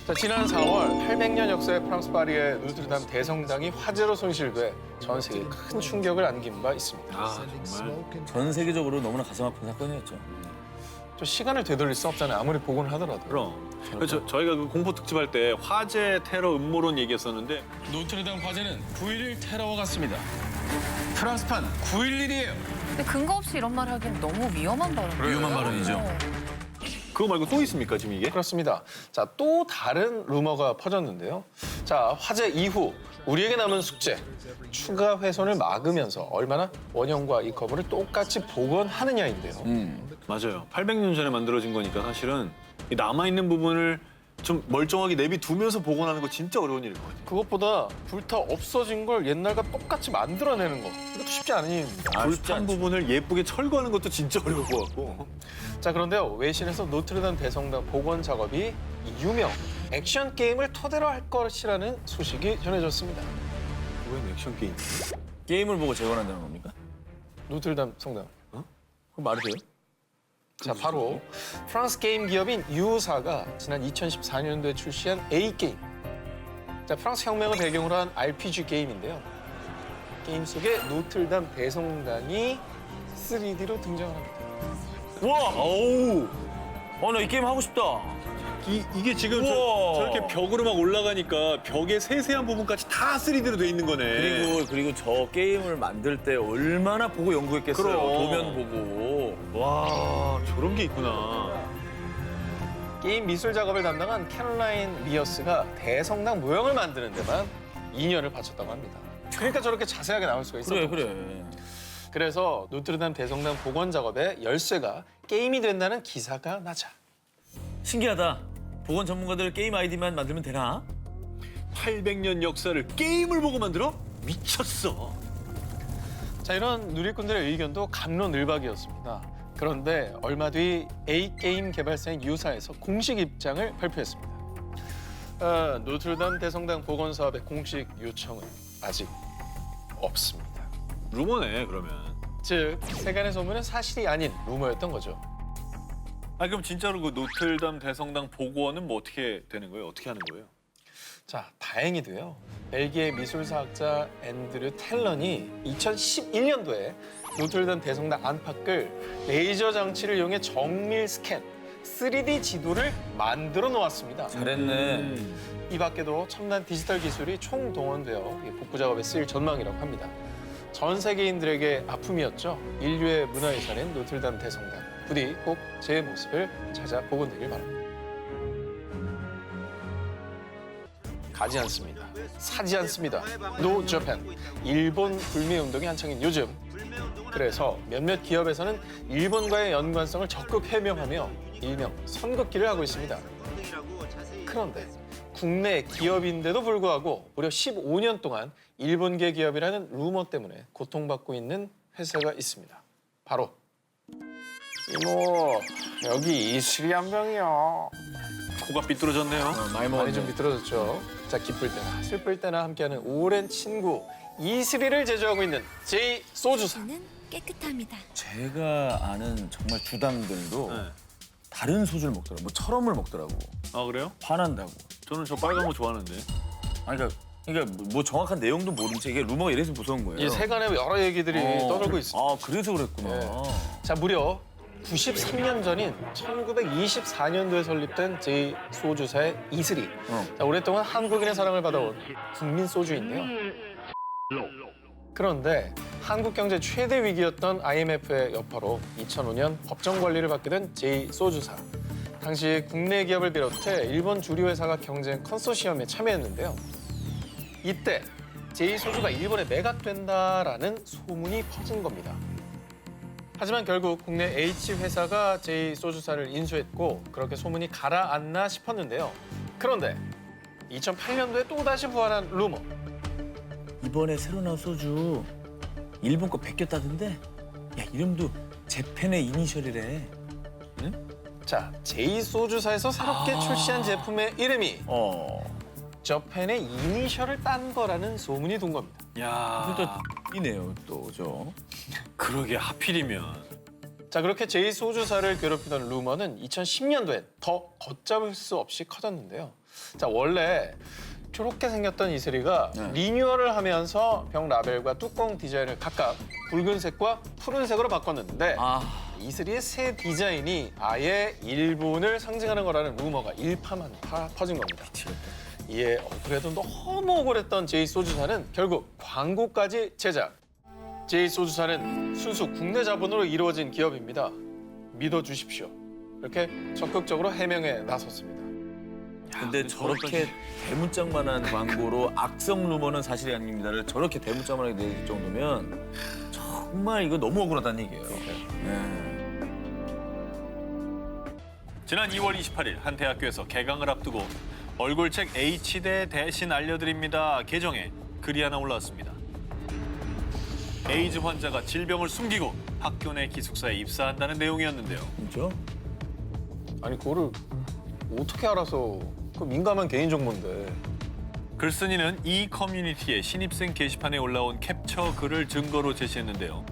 자, 지난 4월 800년 역사의 프랑스 파리의 노트르담 대성당이 화재로 손실돼 전 세계에 큰 충격을 안긴 바 있습니다. 아, 정말. 전 세계적으로 너무나 가슴 아픈 사건이었죠. 또 시간을 되돌릴 수 없잖아요. 아무리 복원을 하더라도. 그럼. 저희가 그 공포 특집할 때 화재 테러 음모론 얘기했었는데 노트르담 화재는 9.11 테러와 같습니다. 프랑스판 9.11이에요. 근데 근거 없이 이런 말 하기엔 너무 위험한 발언. 위험한 발언이죠. 그거 말고 또 있습니까, 지금 이게? 그렇습니다. 자, 또 다른 루머가 퍼졌는데요. 자, 화재 이후 우리에게 남은 숙제. 추가 훼손을 막으면서 얼마나 원형과 이 커브를 똑같이 복원하느냐인데요. 맞아요. 800년 전에 만들어진 거니까 사실은 이 남아있는 부분을 좀 멀쩡하게 내비두면서 복원하는 거 진짜 어려운 일일 것 같아요. 그것보다 불타 없어진 걸 옛날과 똑같이 만들어내는 거. 이것도 쉽지 않은 일입니다. 불탄 부분을 예쁘게 철거하는 것도 진짜 어려울 것 같고. 자, 그런데요. 외신에서 노트르담 대성당 복원 작업이 유명 액션 게임을 토대로 할 것이라는 소식이 전해졌습니다. 왜 액션 게임? 게임을 보고 재건한다는 겁니까? 노트르담 성당. 그럼 말이 돼요? 자, 바로 프랑스 게임 기업인 유사가 지난 2014년도에 출시한 A게임. 자, 프랑스 혁명을 배경으로 한 RPG 게임인데요. 게임 속에 노트르담 대성당이 3D로 등장을 합니다. 우와! 어우! 나 이 게임 하고 싶다. 이게 지금 우와. 저렇게 벽으로 막 올라가니까 벽의 세세한 부분까지 다 3D로 돼 있는 거네. 그리고 저 게임을 만들 때 얼마나 보고 연구했겠어요. 그럼. 도면 보고. 와, 저런 게 있구나. 게임 미술 작업을 담당한 캐롤라인 미어스가 대성당 모형을 만드는 데만 2년을 바쳤다고 합니다. 그러니까 저렇게 자세하게 나올 수가 있었던 그래, 거죠. 그래. 그래서 노트르담 대성당 복원 작업의 열쇠가 게임이 된다는 기사가 나자 신기하다. 보건 전문가들 게임 아이디만 만들면 되나? 800년 역사를 게임을 보고 만들어? 미쳤어. 자, 이런 누리꾼들의 의견도 갑론을박이었습니다. 그런데 얼마 뒤 A게임 개발사인 유사에서 공식 입장을 발표했습니다. 노트르담 대성당 복원 사업의 공식 요청은 아직 없습니다. 루머네, 그러면. 즉, 세간의 소문은 사실이 아닌 루머였던 거죠. 아, 그럼 진짜로 그 노틀담 대성당 복원은 뭐 어떻게 되는 거예요? 어떻게 하는 거예요? 자, 다행히도요. 벨기에 미술사학자 앤드류 텔런이 2011년도에 노트르담 대성당 안팎을 레이저 장치를 이용해 정밀 스캔, 3D 지도를 만들어 놓았습니다. 잘했네. 이 밖에도 첨단 디지털 기술이 총동원되어 복구 작업에 쓰일 전망이라고 합니다. 전 세계인들에게 아픔이었죠. 인류의 문화유산인 노트르담 대성당. 부디 꼭 제 모습을 찾아 복원되길 바랍니다. 가지 않습니다. 사지 않습니다. 노 재팬. 일본 불매운동이 한창인 요즘. 그래서 몇몇 기업에서는 일본과의 연관성을 적극 해명하며 일명 선긋기를 하고 있습니다. 그런데 국내 기업인데도 불구하고 무려 15년 동안 일본계 기업이라는 루머 때문에 고통받고 있는 회사가 있습니다. 바로 이모, 여기 이슬이 한 병이요. 코가 삐뚤어졌네요. 많이 많이 먹었네. 좀 비뚤어졌죠. 자, 기쁠 때나 슬플 때나 함께하는 오랜 친구 이슬이를 제조하고 있는 제이 소주사. 는 깨끗합니다. 제가 아는 정말 주당들도 네. 다른 소주를 먹더라고. 뭐 철음을 먹더라고. 아, 그래요? 화난다고. 저는 저 빨간 거 좋아하는데. 아니, 그러니까 뭐 정확한 내용도 모른 채 이게 루머가 이래서 무서운 거예요. 이 세간에 여러 얘기들이 떠돌고 있습니다. 아, 그래서 그랬구나. 네. 자, 무려 93년 전인 1924년도에 설립된 제이 소주사의 이슬이. 자, 오랫동안 한국인의 사랑을 받아온 국민 소주인데요. 그런데 한국 경제 최대 위기였던 IMF의 여파로 2005년 법정 관리를 받게 된 제이 소주사. 당시 국내 기업을 비롯해 일본 주류 회사가 경쟁 컨소시엄에 참여했는데요. 이때 제이 소주가 일본에 매각된다라는 소문이 퍼진 겁니다. 하지만 결국 국내 H 회사가 제이 소주사를 인수했고 그렇게 소문이 가라앉나 싶었는데요. 그런데 2008년도에 또다시 부활한 루머. 이번에 새로 나온 소주 일본 거 베꼈다던데? 야, 이름도 재팬의 이니셜이래. 자, 제이 소주사에서 새롭게 출시한 제품의 이름이 저펜의 이니셜을 딴 거라는 소문이 돈 겁니다. 야, 또 이네요, 또 저. 그러게 하필이면. 자, 그렇게 제이 소주사를 괴롭히던 루머는 2010년도엔 더 걷잡을 수 없이 커졌는데요. 자, 원래 저렇게 생겼던 이슬이가 리뉴얼을 하면서 병 라벨과 뚜껑 디자인을 각각 붉은색과 푸른색으로 바꿨는데 이슬이의 새 디자인이 아예 일본을 상징하는 거라는 루머가 일파만 퍼진 겁니다. 이에 그래도 너무 억울했던 제이 소주사는 결국 광고까지 제작. 제이 소주사는 순수 국내 자본으로 이루어진 기업입니다. 믿어주십시오. 이렇게 적극적으로 해명에 나섰습니다. 근데 저렇게 대문짝만한 광고로 악성 루머는 사실이 아닙니다를 저렇게 대문짝만하게 낼 정도면 정말 이거 너무 억울하다는 얘기예요. 지난 2월 28일 한 대학교에서 개강을 앞두고 얼굴책 H대 대신 알려드립니다 계정에 글이 하나 올라왔습니다. 에이즈 환자가 질병을 숨기고 학교 내 기숙사에 입사한다는 내용이었는데요. 진짜? 아니 그거를 어떻게 알아서 그 민감한 개인정보인데. 글쓴이는 이 커뮤니티의 신입생 게시판에 올라온 캡처 글을 증거로 제시했는데요.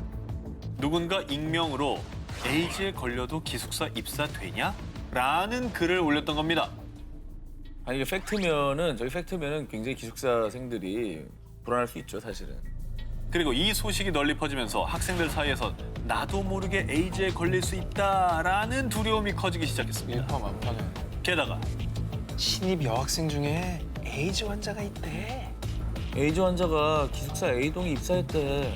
누군가 익명으로 에이즈에 걸려도 기숙사 입사되냐? 라는 글을 올렸던 겁니다. 아니 이게 팩트면은 굉장히 기숙사생들이 불안할 수 있죠, 사실은. 그리고 이 소식이 널리 퍼지면서 학생들 사이에서 나도 모르게 에이즈에 걸릴 수 있다라는 두려움이 커지기 시작했습니다. 일파만파네. 게다가 신입 여학생 중에 에이즈 환자가 있대. 에이즈 환자가 기숙사 A동에 입사했대.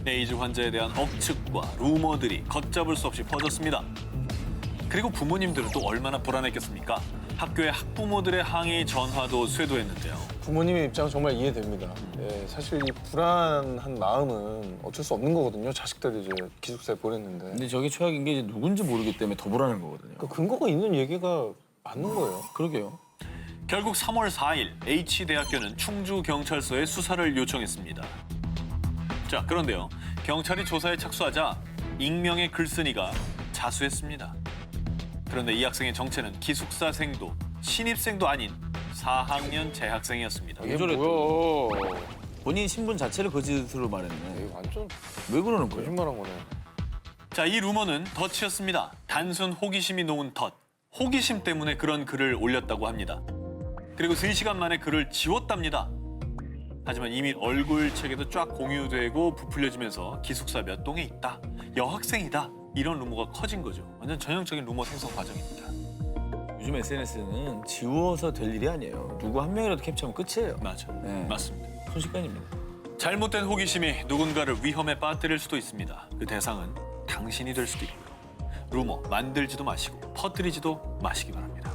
에이즈 환자에 대한 억측과 루머들이 걷잡을 수 없이 퍼졌습니다. 그리고 부모님들은 또 얼마나 불안했겠습니까? 학교의 학부모들의 항의 전화도 쇄도했는데요. 부모님의 입장은 정말 이해됩니다. 예, 사실 이 불안한 마음은 어쩔 수 없는 거거든요. 자식들이 이제 기숙사에 보냈는데. 근데 저게 최악인 게 이제 누군지 모르기 때문에 더 불안한 거거든요. 그 근거가 있는 얘기가 맞는 거예요. 그러게요. 결국 3월 4일 H대학교는 충주경찰서에 수사를 요청했습니다. 자, 그런데요. 경찰이 조사에 착수하자 익명의 글쓴이가 자수했습니다. 그런데 이 학생의 정체는 기숙사생도 신입생도 아닌 4학년 재학생이었습니다. 이게 저래 뭐야? 본인 신분 자체를 거짓으로 말했네. 이거 완전 왜 그러는 거예요? 거짓말한 거네. 자, 이 루머는 덫이었습니다. 단순 호기심이 놓은 덫. 호기심 때문에 그런 글을 올렸다고 합니다. 그리고 3시간 만에 글을 지웠답니다. 하지만 이미 얼굴책에도 쫙 공유되고 부풀려지면서 기숙사 몇 동에 있다, 여학생이다 이런 루머가 커진 거죠. 완전 전형적인 루머 생성 과정입니다. 요즘 SNS는 지워서 될 일이 아니에요. 누구 한 명이라도 캡처하면 끝이에요. 맞아, 네. 맞습니다. 순식간입니다. 잘못된 호기심이 누군가를 위험에 빠뜨릴 수도 있습니다. 그 대상은 당신이 될 수도 있고요. 루머 만들지도 마시고 퍼뜨리지도 마시기 바랍니다.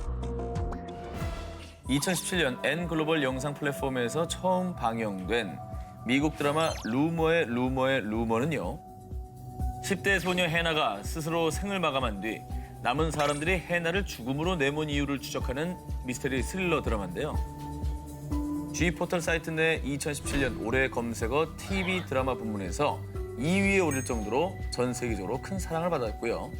2017년 N글로벌 영상 플랫폼에서 처음 방영된 미국 드라마 루머의 루머는요. 10대 소녀 해나가 스스로 생을 마감한 뒤 남은 사람들이 해나를 죽음으로 내몬 이유를 추적하는 미스터리 스릴러 드라마인데요. G포털 사이트 내 2017년 올해 검색어 TV 드라마 부문에서 2위에 오를 정도로 전 세계적으로 큰 사랑을 받았고요.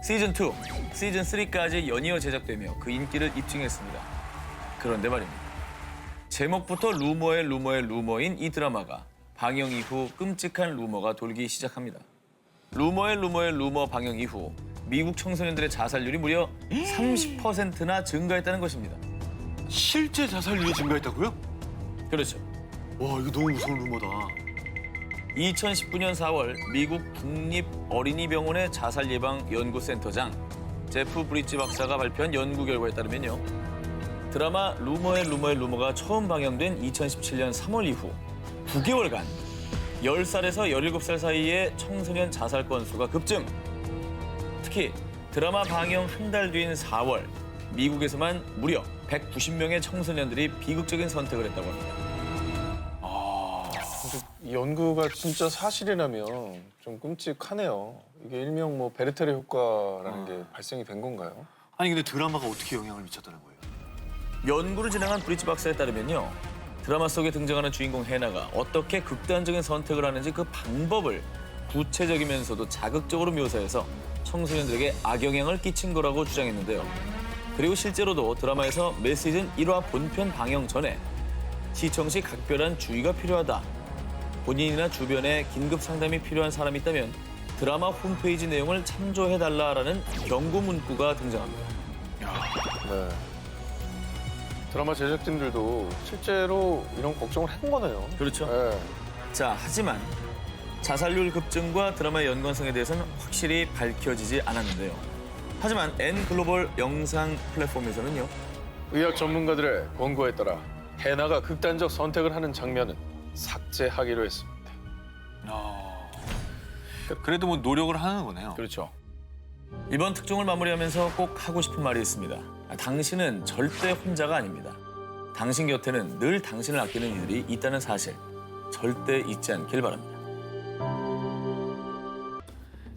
시즌2, 시즌3까지 연이어 제작되며 그 인기를 입증했습니다. 그런데 말입니다. 제목부터 루머의 루머인 이 드라마가 방영 이후 끔찍한 루머가 돌기 시작합니다. 루머의 루머 방영 이후 미국 청소년들의 자살률이 무려 30%나 증가했다는 것입니다. 실제 자살률이 증가했다고요? 그렇죠. 와, 이거 너무 무서운 루머다. 2019년 4월 미국 국립어린이병원의 자살예방연구센터장 제프 브리지 박사가 발표한 연구 결과에 따르면요. 드라마 루머의 루머가 처음 방영된 2017년 3월 이후 9개월간 10살에서 17살 사이의 청소년 자살 건수가 급증. 특히 드라마 방영 한 달 뒤인 4월 미국에서만 무려 190명의 청소년들이 비극적인 선택을 했다고 합니다. 이 연구가 진짜 사실이라면 좀 끔찍하네요. 이게 일명 뭐 베르테르 효과라는 게 발생이 된 건가요? 아니 근데 드라마가 어떻게 영향을 미쳤다는 거예요? 연구를 진행한 브리지 박사에 따르면요. 드라마 속에 등장하는 주인공 해나가 어떻게 극단적인 선택을 하는지 그 방법을 구체적이면서도 자극적으로 묘사해서 청소년들에게 악영향을 끼친 거라고 주장했는데요. 그리고 실제로도 드라마에서 매 시즌 1화 본편 방영 전에 시청 시 각별한 주의가 필요하다. 본인이나 주변에 긴급 상담이 필요한 사람이 있다면 드라마 홈페이지 내용을 참조해달라라는 경고 문구가 등장합니다. 네. 드라마 제작진들도 실제로 이런 걱정을 한 거네요. 그렇죠. 네. 자, 하지만 자살률 급증과 드라마의 연관성에 대해서는 확실히 밝혀지지 않았는데요. 하지만 N글로벌 영상 플랫폼에서는요. 의학 전문가들의 권고에 따라 해나가 극단적 선택을 하는 장면은 삭제하기로 했습니다. 그래도 뭐 노력을 하는 거네요. 그렇죠. 이번 특종을 마무리하면서 꼭 하고 싶은 말이 있습니다. 당신은 절대 혼자가 아닙니다. 당신 곁에는 늘 당신을 아끼는 이들이 있다는 사실 절대 잊지 않길 바랍니다.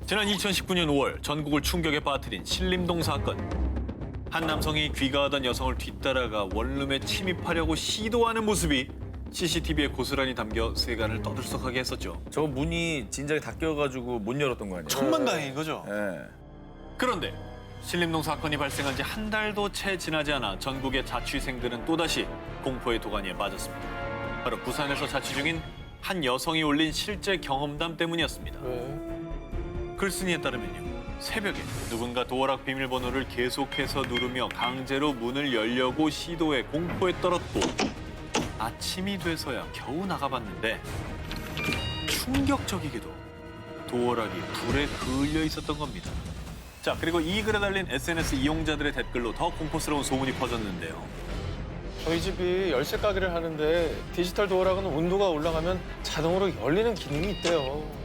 지난 2019년 5월 전국을 충격에 빠뜨린 신림동 사건. 한 남성이 귀가하던 여성을 뒤따라가 원룸에 침입하려고 시도하는 모습이 CCTV에 고스란히 담겨 세간을 떠들썩하게 했었죠. 저 문이 진작에 닫혀가지고 못 열었던 거 아니에요? 천만다행인 거죠. 예. 그런데 신림동 사건이 발생한 지 한 달도 채 지나지 않아 전국의 자취생들은 또다시 공포의 도가니에 빠졌습니다. 바로 부산에서 자취 중인 한 여성이 올린 실제 경험담 때문이었습니다. 글쓴이에 따르면요. 새벽에 누군가 도어락 비밀번호를 계속해서 누르며 강제로 문을 열려고 시도해 공포에 떨었고 아침이 돼서야 겨우 나가봤는데 충격적이게도 도어락이 불에 그을려 있었던 겁니다. 자, 그리고 이 글에 달린 SNS 이용자들의 댓글로 더 공포스러운 소문이 퍼졌는데요. 저희 집이 열쇠 가게를 하는데 디지털 도어락은 온도가 올라가면 자동으로 열리는 기능이 있대요.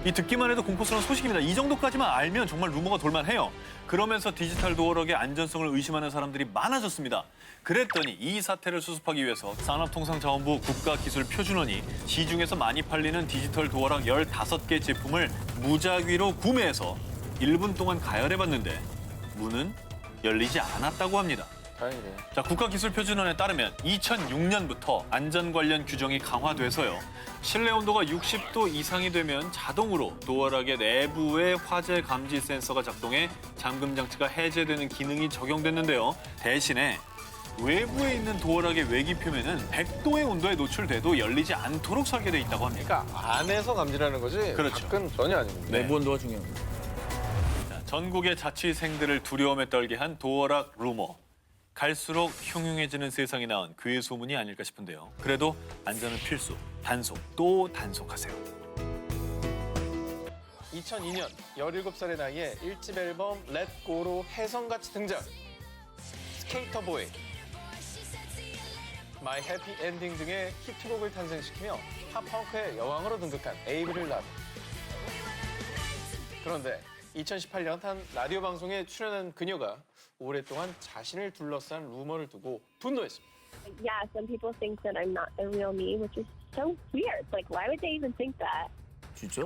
이 듣기만 해도 공포스러운 소식입니다. 이 정도까지만 알면 정말 루머가 돌만해요. 그러면서 디지털 도어락의 안전성을 의심하는 사람들이 많아졌습니다. 그랬더니 이 사태를 수습하기 위해서 산업통상자원부 국가기술표준원이 시중에서 많이 팔리는 디지털 도어락 15개 제품을 무작위로 구매해서 1분 동안 가열해봤는데 문은 열리지 않았다고 합니다. 다행이네. 자, 국가기술표준원에 따르면 2006년부터 안전 관련 규정이 강화돼서요. 실내 온도가 60도 이상이 되면 자동으로 도어락의 내부에 화재 감지 센서가 작동해 잠금 장치가 해제되는 기능이 적용됐는데요. 대신에 외부에 있는 도어락의 외기 표면은 100도의 온도에 노출돼도 열리지 않도록 설계돼 있다고 합니다. 그러니까 안에서 감지라는 거지 그렇죠. 밖은 전혀 아닙니다. 네. 내부 온도가 중요합니다. 자, 전국의 자취생들을 두려움에 떨게 한 도어락 루머. 갈수록 흉흉해지는 세상이 낳은 그의 소문이 아닐까 싶은데요. 그래도 안전은 필수, 단속, 또 단속하세요. 2002년 17살의 나이에 1집 앨범 렛고로 혜성같이 등장. 스케이터보이, 마이 해피 엔딩 등의 히트곡을 탄생시키며 팝펑크의 여왕으로 등극한 에이브릴 라빈. 그런데 2018년 한 라디오 방송에 출연한 그녀가 오랫동안 자신을 둘러싼 루머를 두고 분노했습니다. Yeah, some people think that I'm not the real me, which is so weird. Like, why would they even think that? 진짜?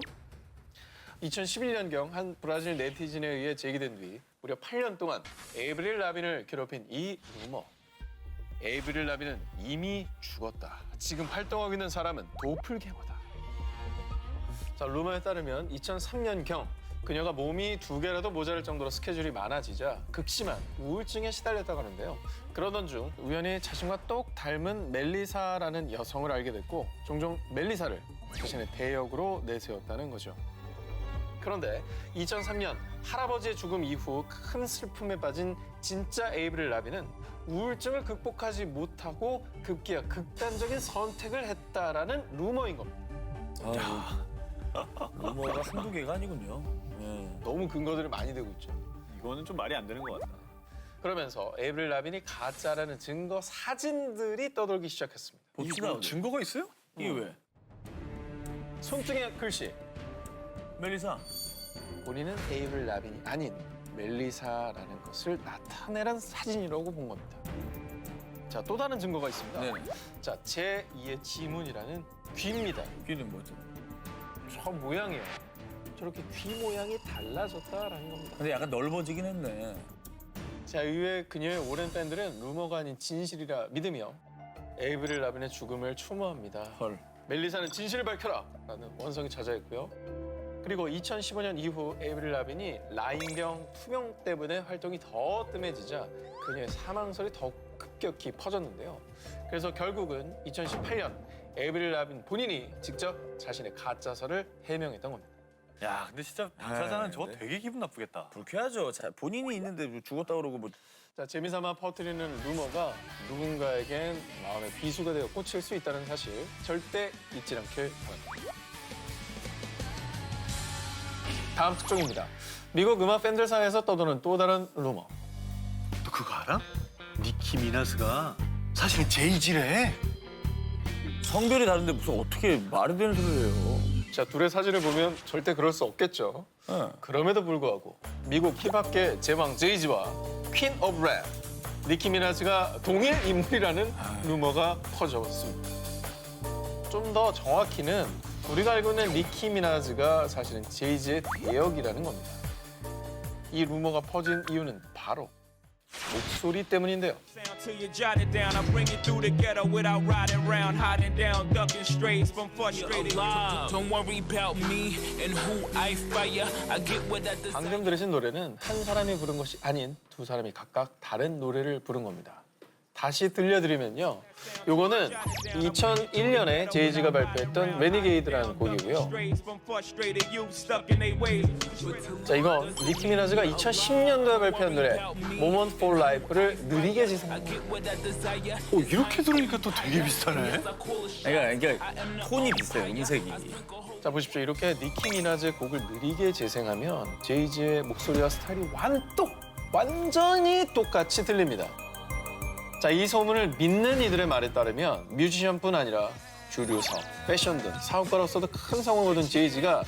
2011년경 한 브라질 네티즌에 의해 제기된 뒤 무려 8년 동안 에이브릴 라빈을 괴롭힌 이 루머. 에이브릴 라빈은 이미 죽었다. 지금 활동하고 있는 사람은 도플갱어다. 자, 루머에 따르면 2003년경 그녀가 몸이 2개라도 모자랄 정도로 스케줄이 많아지자 극심한 우울증에 시달렸다고 하는데요. 그러던 중 우연히 자신과 똑 닮은 멜리사라는 여성을 알게 됐고 종종 멜리사를 자신의 대역으로 내세웠다는 거죠. 그런데 2003년 할아버지의 죽음 이후 큰 슬픔에 빠진 진짜 에이브릴 라빈은 우울증을 극복하지 못하고 급기야 극단적인 선택을 했다라는 루머인 겁니다. 루머가 한두 개가 아니군요. 예. 너무 근거들을 많이 대고 있죠. 이거는 좀 말이 안 되는 것 같다. 그러면서 에이브릴 라빈이 가짜라는 증거 사진들이 떠돌기 시작했습니다. 봅시다. 뭐 증거가 있어요? 이게 왜? 손등에 글씨. 멜리사. 본인은 에이브릴 라빈이 아닌 멜리사라는 것을 나타내란 사진이라고 본 겁니다. 자, 또 다른 증거가 있습니다. 네. 자, 제2의 지문이라는 귀입니다. 귀는 뭐죠? 저 모양이에요. 저렇게 귀 모양이 달라졌다라는 겁니다. 근데 약간 넓어지긴 했네. 자, 이후에 그녀의 오랜 팬들은 루머가 아닌 진실이라 믿으며 에이브릴 라빈의 죽음을 추모합니다. 헐. 멜리사는 진실을 밝혀라! 라는 원성이 자자했고요. 그리고 2015년 이후 에이브릴 라빈이 라인병, 투병 때문에 활동이 더 뜸해지자 그녀의 사망설이 더 급격히 퍼졌는데요. 그래서 결국은 2018년 에이브릴 라빈 본인이 직접 자신의 가짜설을 해명했던 겁니다. 야, 근데 진짜 당사자는 네, 저거 네. 되게 기분 나쁘겠다. 불쾌하죠. 본인이 있는데 뭐 죽었다 그러고 뭐 자, 재미삼아 퍼뜨리는 루머가 누군가에겐 마음의 비수가 되어 꽂힐 수 있다는 사실 절대 잊지 않길 바랍니다. 다음 특종입니다. 미국 음악 팬들 사이에서 떠도는 또 다른 루머. 너 그거 알아? 니키 미나스가 사실은 제이지래. 성별이 다른데 무슨 어떻게 말이 되는 소리를 해요. 자, 둘의 사진을 보면 절대 그럴 수 없겠죠. 네. 그럼에도 불구하고 미국 힙합계 제왕 제이지와 퀸 오브 랩 니키 미나즈가 동일 인물이라는 루머가 퍼졌습니다. 좀 더 정확히는 우리가 알고 있는 니키 미나즈가 사실은 제이지의 대역이라는 겁니다. 이 루머가 퍼진 이유는 바로 목소리 때문인데요. Sound till you jot it down. I bring you through the ghetto without riding round, hiding down, ducking strays from frustrated. Don't worry about me and who I fire. I get what I desire. 방금 들으신 노래는 한 사람이 부른 것이 아닌 두 사람이 각각 다른 노래를 부른 겁니다. 다시 들려드리면요. 요거는 2001년에 제이지가 발표했던 레니게이드라는 곡이고요. Strays from frustrated youth stuck in their ways. 자, 이건 니키 미나즈가 2010년도에 발표한 노래 Moment for Life를 느리게 지성합니다. Get what I desire. 이렇게 들으니까 또 되게 비슷하네. 그러니까 톤이 비슷해요. 음색이. 자, 보십시오. 이렇게 니키 미나즈의 곡을 느리게 재생하면 제이지의 목소리와 스타일이 완전히 똑같이 들립니다. 자, 이 소문을 믿는 이들의 말에 따르면 뮤지션뿐 아니라 주류 사업, 패션 등 사업가로서도 큰 성공을 거둔 제이지가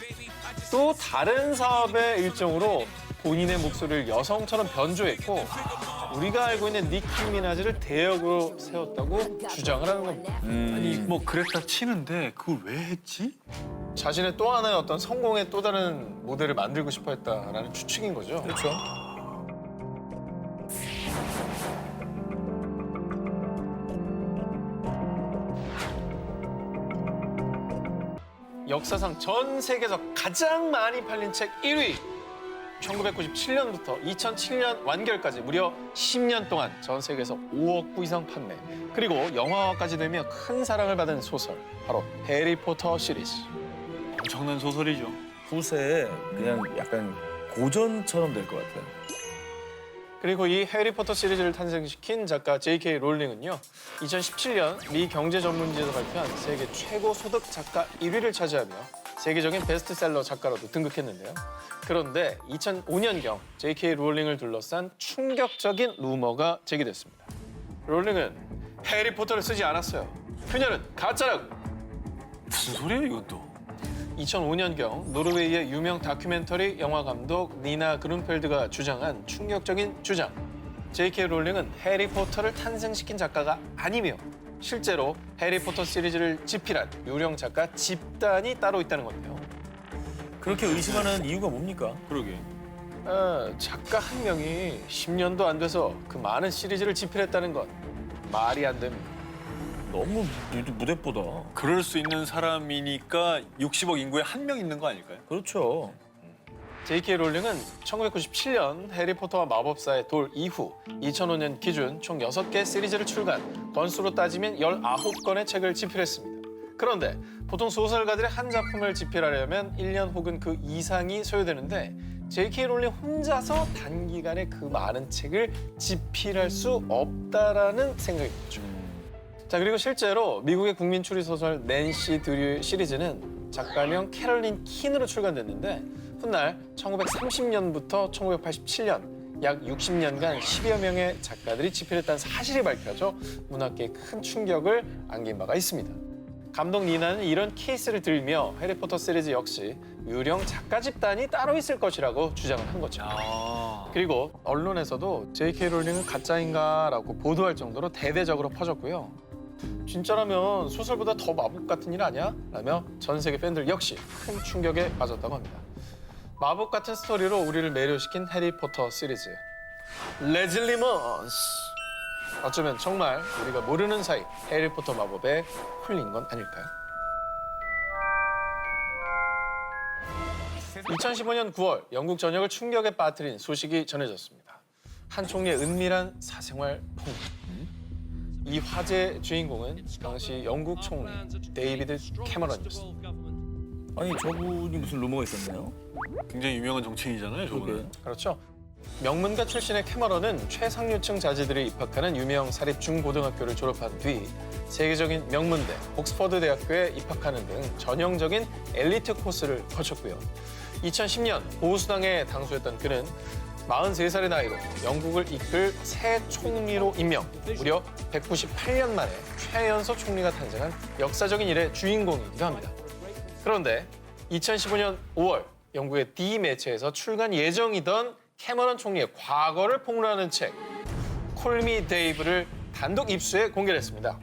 또 다른 사업의 일정으로 본인의 목소리를 여성처럼 변조했고 우리가 알고 있는 니키 미나즈를 대역으로 세웠다고 주장을 하는 겁니다. 아니 뭐 그랬다 치는데 그걸 왜 했지? 자신의 또 하나의 어떤 성공의 또 다른 모델을 만들고 싶어 했다라는 추측인 거죠. 그렇죠. 역사상 전 세계에서 가장 많이 팔린 책 1위. 1997년부터 2007년 완결까지 무려 10년 동안 전 세계에서 5억 부 이상 판매. 그리고 영화화까지 되며 큰 사랑을 받은 소설. 바로 해리포터 시리즈. 엄청난 소설이죠. 후세 그냥 약간 고전처럼 될 것 같아요. 그리고 이 해리포터 시리즈를 탄생시킨 작가 J.K. 롤링은요. 2017년 미 경제 전문지에서 발표한 세계 최고 소득 작가 1위를 차지하며 세계적인 베스트셀러 작가로도 등극했는데요. 그런데 2005년경 J.K. 롤링을 둘러싼 충격적인 루머가 제기됐습니다. 롤링은 해리포터를 쓰지 않았어요. 그녀는 가짜라고. 무슨 소리야 이것도? 2005년경 노르웨이의 유명 다큐멘터리 영화 감독 니나 그룬펠드가 주장한 충격적인 주장. J.K. 롤링은 해리포터를 탄생시킨 작가가 아니며 실제로 해리포터 시리즈를 집필한 유령 작가 집단이 따로 있다는 건데요. 그렇게 의심하는 이유가 뭡니까? 그러게. 작가 한 명이 10년도 안 돼서 그 많은 시리즈를 집필했다는 건 말이 안 됩니다. 너무 무대뽀다. 그럴 수 있는 사람이니까 60억 인구에 한 명 있는 거 아닐까요? 그렇죠. J.K. 롤링은 1997년 해리포터와 마법사의 돌 이후 2005년 기준 총 6개 시리즈를 출간, 건수로 따지면 19권의 책을 집필했습니다. 그런데 보통 소설가들이 한 작품을 집필하려면 1년 혹은 그 이상이 소요되는데 J.K. 롤링 혼자서 단기간에 그 많은 책을 집필할 수 없다라는 생각이 들죠. 자, 그리고 실제로 미국의 국민 추리 소설 낸시 드류 시리즈는 작가명 캐럴린 킨으로 출간됐는데 훗날 1930년부터 1987년 약 60년간 10여 명의 작가들이 집필했다는 사실이 밝혀져 문학계에 큰 충격을 안긴 바가 있습니다. 감독 니나는 이런 케이스를 들며 해리포터 시리즈 역시 유령 작가 집단이 따로 있을 것이라고 주장을 한 거죠. 그리고 언론에서도 J.K. 롤링은 가짜인가라고 보도할 정도로 대대적으로 퍼졌고요. 진짜라면 소설보다 더 마법 같은 일 아니야? 라며 전 세계 팬들 역시 큰 충격에 빠졌다고 합니다. 마법 같은 스토리로 우리를 매료시킨 해리포터 시리즈. 레즐리 먼스. 어쩌면 정말 우리가 모르는 사이 해리포터 마법에 홀린 건 아닐까요? 2015년 9월 영국 전역을 충격에 빠뜨린 소식이 전해졌습니다. 한 총리의 은밀한 사생활 폭로. 이 화제의 주인공은 당시 영국 총리 데이비드 캐머런이었습니다. 아니 저분이 무슨 루머가 있었나요? 굉장히 유명한 정치인이잖아요, 저분은. 그렇죠. 명문가 출신의 캐머런은 최상류층 자제들이 입학하는 유명 사립 중고등학교를 졸업한 뒤 세계적인 명문대 옥스퍼드 대학교에 입학하는 등 전형적인 엘리트 코스를 거쳤고요. 2010년 보수당에 당수했던 그는 43살의 나이로 영국을 이끌 새 총리로 임명, 무려 198년 만에 최연소 총리가 탄생한 역사적인 일의 주인공이기도 합니다. 그런데 2015년 5월 영국의 D 매체에서 출간 예정이던 캐머런 총리의 과거를 폭로하는 책 콜 미 데이브를 단독 입수해 공개를 했습니다.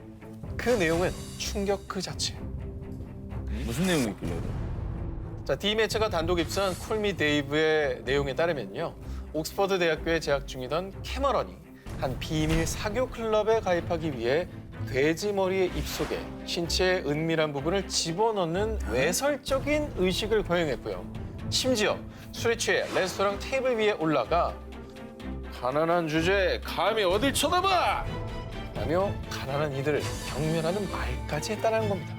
그 내용은 충격 그 자체. 무슨 내용이 있길래? 자, D 매체가 단독 입수한 콜 미 데이브의 내용에 따르면요. 옥스퍼드 대학교에 재학 중이던 캐머런이 한 비밀 사교 클럽에 가입하기 위해 돼지 머리의 입속에 신체의 은밀한 부분을 집어넣는 외설적인 의식을 거행했고요. 심지어 술에 취해 레스토랑 테이블 위에 올라가 가난한 주제에 감히 어딜 쳐다봐! 라며 가난한 이들을 경멸하는 말까지 했다는 겁니다.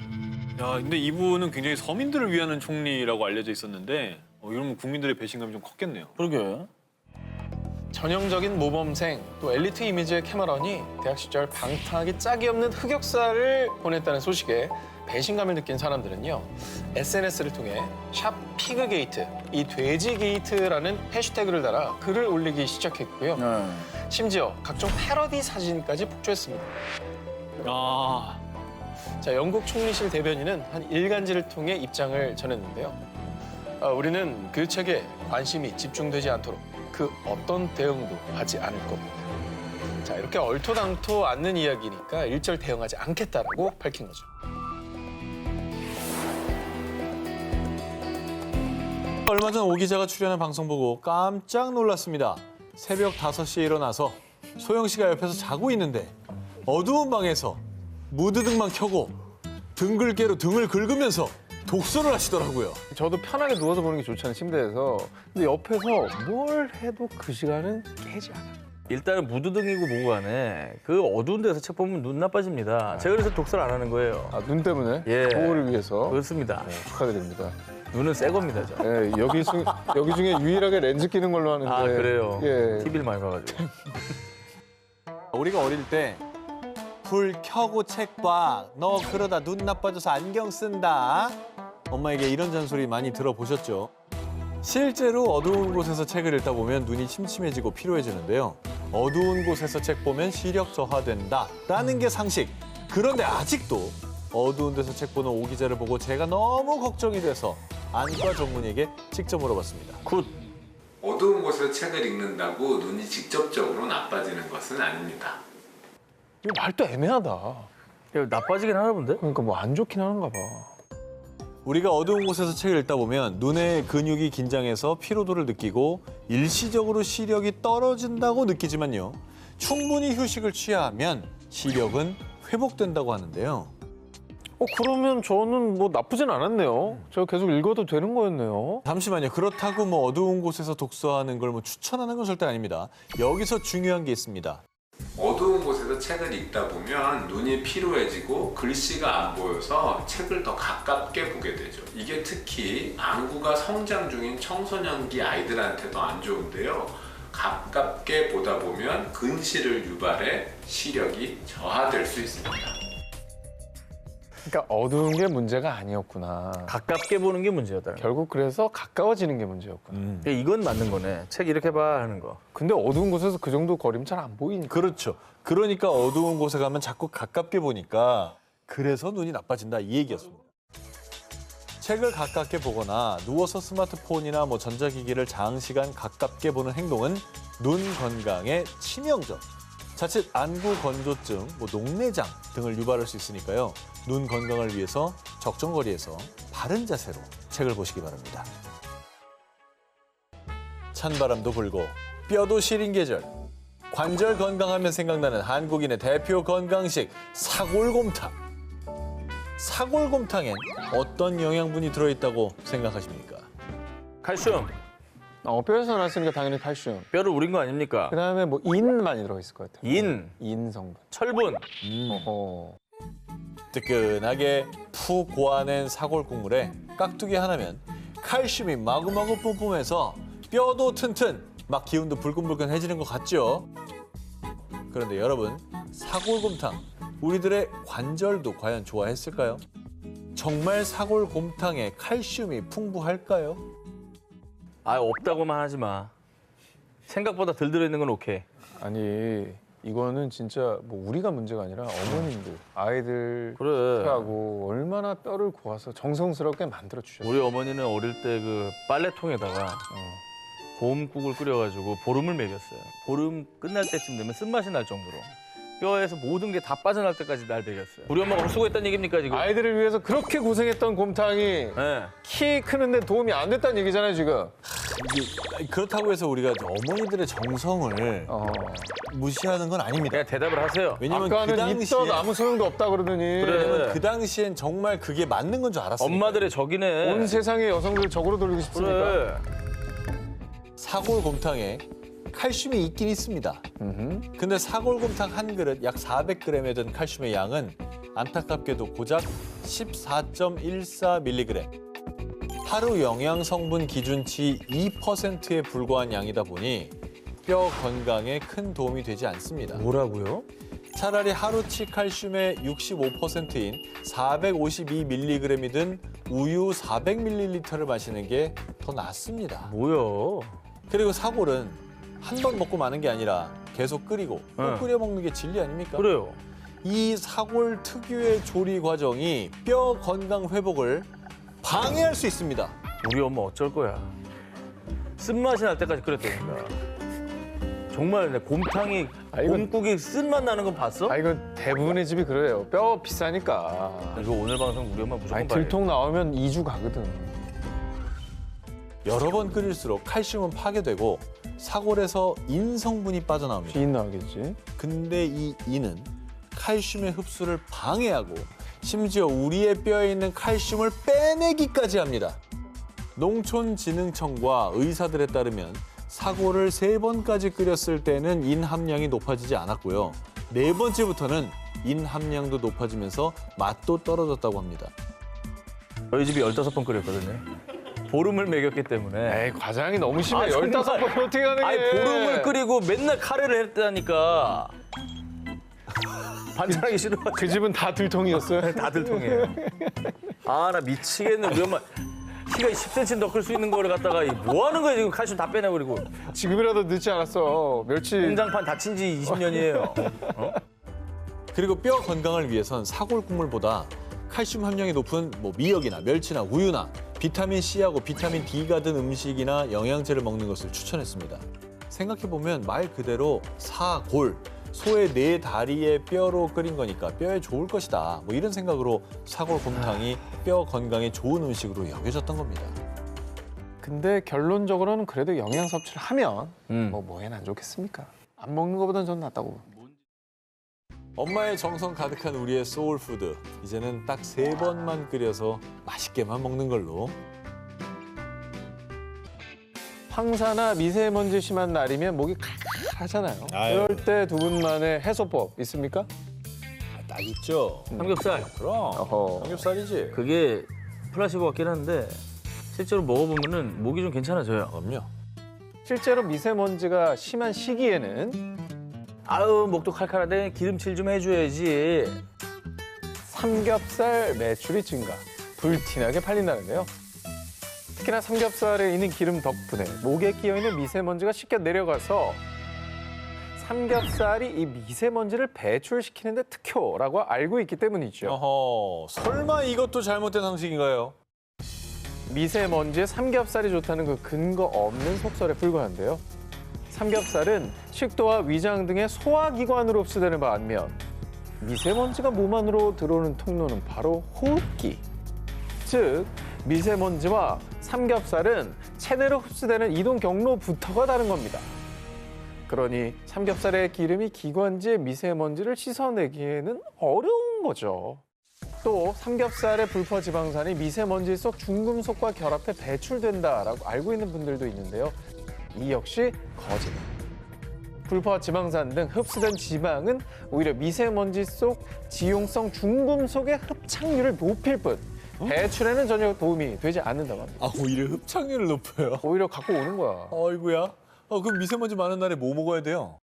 야, 근데 이분은 굉장히 서민들을 위하는 총리라고 알려져 있었는데 이러면 국민들의 배신감이 좀 컸겠네요. 그러게. 전형적인 모범생 또 엘리트 이미지의 캐머런이 대학 시절 방탕하기 짝이 없는 흑역사를 보냈다는 소식에 배신감을 느낀 사람들은요. SNS를 통해 샵 피그게이트, 이 돼지 게이트라는 해시태그를 달아 글을 올리기 시작했고요. 심지어 각종 패러디 사진까지 폭주했습니다. 아, 자, 영국 총리실 대변인은 한 일간지를 통해 입장을 전했는데요. 우리는 그 책에 관심이 집중되지 않도록 그 어떤 대응도 하지 않을 겁니다. 자, 이렇게 얼토당토 않는 이야기니까 일절 대응하지 않겠다라고 밝힌 거죠. 얼마 전 오 기자가 출연한 방송 보고 깜짝 놀랐습니다. 새벽 5시에 일어나서 소영 씨가 옆에서 자고 있는데 어두운 방에서 무드등만 켜고 등글개로 등을 긁으면서 독서를 하시더라고요. 저도 편하게 누워서 보는 게 좋잖아요, 침대에서. 근데 옆에서 뭘 해도 그 시간은 깨지 않아요. 일단은 무드등이고 뭐고 간에 그 어두운 데서 책 보면 눈 나빠집니다. 제가 그래서 독서를 안 하는 거예요. 아, 눈 때문에? 예. 보호를 위해서? 그렇습니다. 축하드립니다. 눈은 새 겁니다, 저. 예, 여기 중에 유일하게 렌즈 끼는 걸로 하는데. 아, 그래요? 예. TV를 많이 봐가지고. 우리가 어릴 때 불 켜고 책 봐. 너 그러다 눈 나빠져서 안경 쓴다. 엄마에게 이런 잔소리 많이 들어보셨죠? 실제로 어두운 곳에서 책을 읽다 보면 눈이 침침해지고 피로해지는데요. 어두운 곳에서 책 보면 시력 저하된다라는 게 상식. 그런데 아직도 어두운 데서 책 보는 오 기자를 보고 제가 너무 걱정이 돼서 안과 전문의에게 직접 물어봤습니다. 어두운 곳에서 책을 읽는다고 눈이 직접적으로 나빠지는 것은 아닙니다. 이거 말도 애매하다. 나빠지긴 하나 본데? 그러니까 뭐 안 좋긴 하는가 봐. 우리가 어두운 곳에서 책을 읽다 보면 눈의 근육이 긴장해서 피로도를 느끼고 일시적으로 시력이 떨어진다고 느끼지만요. 충분히 휴식을 취하면 시력은 회복된다고 하는데요. 그러면 저는 뭐 나쁘진 않았네요. 제가 계속 읽어도 되는 거였네요. 잠시만요. 그렇다고 뭐 어두운 곳에서 독서하는 걸 뭐 추천하는 건 절대 아닙니다. 여기서 중요한 게 있습니다. 어두운 곳에서 책을 읽다 보면 눈이 피로해지고 글씨가 안 보여서 책을 더 가깝게 보게 되죠. 이게 특히 안구가 성장 중인 청소년기 아이들한테도 안 좋은데요. 가깝게 보다 보면 근시를 유발해 시력이 저하될 수 있습니다. 그러니까 어두운 게 문제가 아니었구나. 가깝게 보는 게 문제였다. 결국 그래서 가까워지는 게 문제였구나. 이건 맞는 거네. 책 이렇게 봐 하는 거. 근데 어두운 곳에서 그 정도 거리면 잘 안 보이니까. 그렇죠. 그러니까 어두운 곳에 가면 자꾸 가깝게 보니까 그래서 눈이 나빠진다 이 얘기였습니다. 책을 가깝게 보거나 누워서 스마트폰이나 뭐 전자기기를 장시간 가깝게 보는 행동은 눈 건강에 치명적. 자칫 안구 건조증, 뭐 녹내장 등을 유발할 수 있으니까요. 눈 건강을 위해서 적정 거리에서 바른 자세로 책을 보시기 바랍니다. 찬바람도 불고 뼈도 시린 계절. 관절 건강하면 생각나는 한국인의 대표 건강식 사골곰탕. 사골곰탕엔 어떤 영양분이 들어있다고 생각하십니까? 칼슘. 뼈에서 나왔으니까 당연히 칼슘. 뼈를 우린 거 아닙니까? 그다음에 뭐 인 많이 들어있을 것 같아요. 인. 인 성분. 철분. 어허. 뜨끈하게 푹 고아낸 사골 국물에 깍두기 하나면 칼슘이 마구마구 뿜뿜해서 뼈도 튼튼, 막 기운도 불끈불끈해지는 것 같죠? 그런데 여러분, 사골곰탕, 우리들의 관절도 과연 좋아했을까요? 정말 사골곰탕에 칼슘이 풍부할까요? 아, 없다고만 하지 마. 생각보다 덜 들어있는 건 오케이. 아니 이거는 진짜 뭐 우리가 문제가 아니라 어머님들, 아이들 그래. 하고 얼마나 뼈를 고아서 정성스럽게 만들어 주셨어요. 우리 어머니는 어릴 때 그 빨래통에다가 봄국을 끓여가지고 보름을 먹였어요. 보름 끝날 때쯤 되면 쓴맛이 날 정도로. 뼈에서 모든 게 다 빠져날 때까지 날 먹였어요. 우리 엄마가 수고했다는 얘기입니까 지금? 아이들을 위해서 그렇게 고생했던 곰탕이 네. 키 크는데 도움이 안 됐다는 얘기잖아요 지금. 이게 그렇다고 해서 우리가 어머니들의 정성을 무시하는 건 아닙니다. 그냥 대답을 하세요. 왜냐면 그 아까는 당시에 있어도 아무 소용도 없다 그러더니 그래. 그 당시엔 정말 그게 맞는 건 줄 알았어요. 엄마들의 적이네. 온 세상의 여성들을 적으로 돌리고 싶습니까? 그래. 사골곰탕에 칼슘이 있긴 있습니다. 근데 사골곰탕 한 그릇 약 400g에 든 칼슘의 양은 안타깝게도 고작 14.14mg. 하루 영양 성분 기준치 2%에 불과한 양이다 보니 뼈 건강에 큰 도움이 되지 않습니다. 뭐라고요? 차라리 하루치 칼슘의 65%인 452mg이 든 우유 400ml를 마시는 게 더 낫습니다. 뭐야? 그리고 사골은 한 번 먹고 마는 게 아니라 계속 끓이고 또 네. 끓여 먹는 게 진리 아닙니까? 그래요. 이 사골 특유의 조리 과정이 뼈 건강 회복을 방해할 수 있습니다. 우리 엄마 어쩔 거야. 쓴맛이 날 때까지 끓였다니까. 정말 내 곰탕이, 이건- 곰국이 쓴맛 나는 건 봤어? 아 이거 대부분의 집이 그래요. 뼈 비싸니까. 이거 오늘 방송 우리 엄마 무조건 아니 봐야 들통 나오면 2주 가거든. 여러 번 끓일수록 칼슘은 파괴되고 사골에서 인 성분이 빠져나옵니다. 쥐인 나오겠지. 근데 이 인은 칼슘의 흡수를 방해하고 심지어 우리의 뼈에 있는 칼슘을 빼내기까지 합니다. 농촌진흥청과 의사들에 따르면 사골을 3번까지 끓였을 때는 인 함량이 높아지지 않았고요. 4번째부터는 인 함량도 높아지면서 맛도 떨어졌다고 합니다. 저희 집이 15번 끓였거든요. 보름을 먹였기 때문에. 에이 과장이 너무 심해. 아, 정말. 15번 어떻게 하는 게? 아니, 보름을 끓이고 맨날 카레를 했다니까. 반찬하기 싫어. 그 집은 다 들통이었어요. 다들 통해요. 아, 나 미치겠네. 우리 엄마 키가 10cm 더 클 수 있는 거를 갖다가 뭐 하는 거야 지금 칼슘 다 빼내버리고. 지금이라도 늦지 않았어. 멸치. 공장판 다친 지 20년이에요. 그리고 뼈 건강을 위해선 사골 국물보다 칼슘 함량이 높은 미역이나 멸치나 우유나 비타민 C하고 비타민 D가 든 음식이나 영양제를 먹는 것을 추천했습니다. 생각해보면 말 그대로 사골, 소의 4다리의 뼈로 끓인 거니까 뼈에 좋을 것이다. 이런 생각으로 사골곰탕이 뼈 건강에 좋은 음식으로 여겨졌던 겁니다. 근데 결론적으로는 그래도 영양 섭취를 하면 뭐엔 안 좋겠습니까? 안 먹는 것보다는 전 낫다고. 엄마의 정성 가득한 우리의 소울푸드. 이제는 딱 3번만 끓여서 맛있게만 먹는 걸로. 황사나 미세먼지 심한 날이면 목이 칼칼하잖아요. 아유. 그럴 때 두 분만의 해소법 있습니까? 딱 있죠. 삼겹살. 그럼 어허. 삼겹살이지. 그게 플라시보 같긴 한데 실제로 먹어보면은 목이 좀 괜찮아져요. 그럼요. 실제로 미세먼지가 심한 시기에는 아유, 목도 칼칼한데 기름칠 좀 해줘야지. 삼겹살 매출이 증가, 불티나게 팔린다는데요. 특히나 삼겹살에 있는 기름 덕분에 목에 끼어있는 미세먼지가 쉽게 내려가서 삼겹살이 이 미세먼지를 배출시키는 데 특효라고 알고 있기 때문이죠. 어허, 설마 이것도 잘못된 상식인가요? 미세먼지에 삼겹살이 좋다는 그 근거 없는 속설에 불과한데요. 삼겹살은 식도와 위장 등의 소화기관으로 흡수되는 반면 미세먼지가 몸 안으로 들어오는 통로는 바로 호흡기. 즉, 미세먼지와 삼겹살은 체내로 흡수되는 이동 경로부터가 다른 겁니다. 그러니 삼겹살의 기름이 기관지의 미세먼지를 씻어내기에는 어려운 거죠. 또 삼겹살의 불포지방산이 미세먼지 속 중금속과 결합해 배출된다라고 알고 있는 분들도 있는데요. 이 역시 거짓. 불포화 지방산 등 흡수된 지방은 오히려 미세먼지 속 지용성 중금속의 흡착률을 높일 뿐 배출에는 전혀 도움이 되지 않는다고 합니다. 아, 오히려 흡착률을 높여요. 오히려 갖고 오는 거야. 어이구야. 그럼 미세먼지 많은 날에 뭐 먹어야 돼요?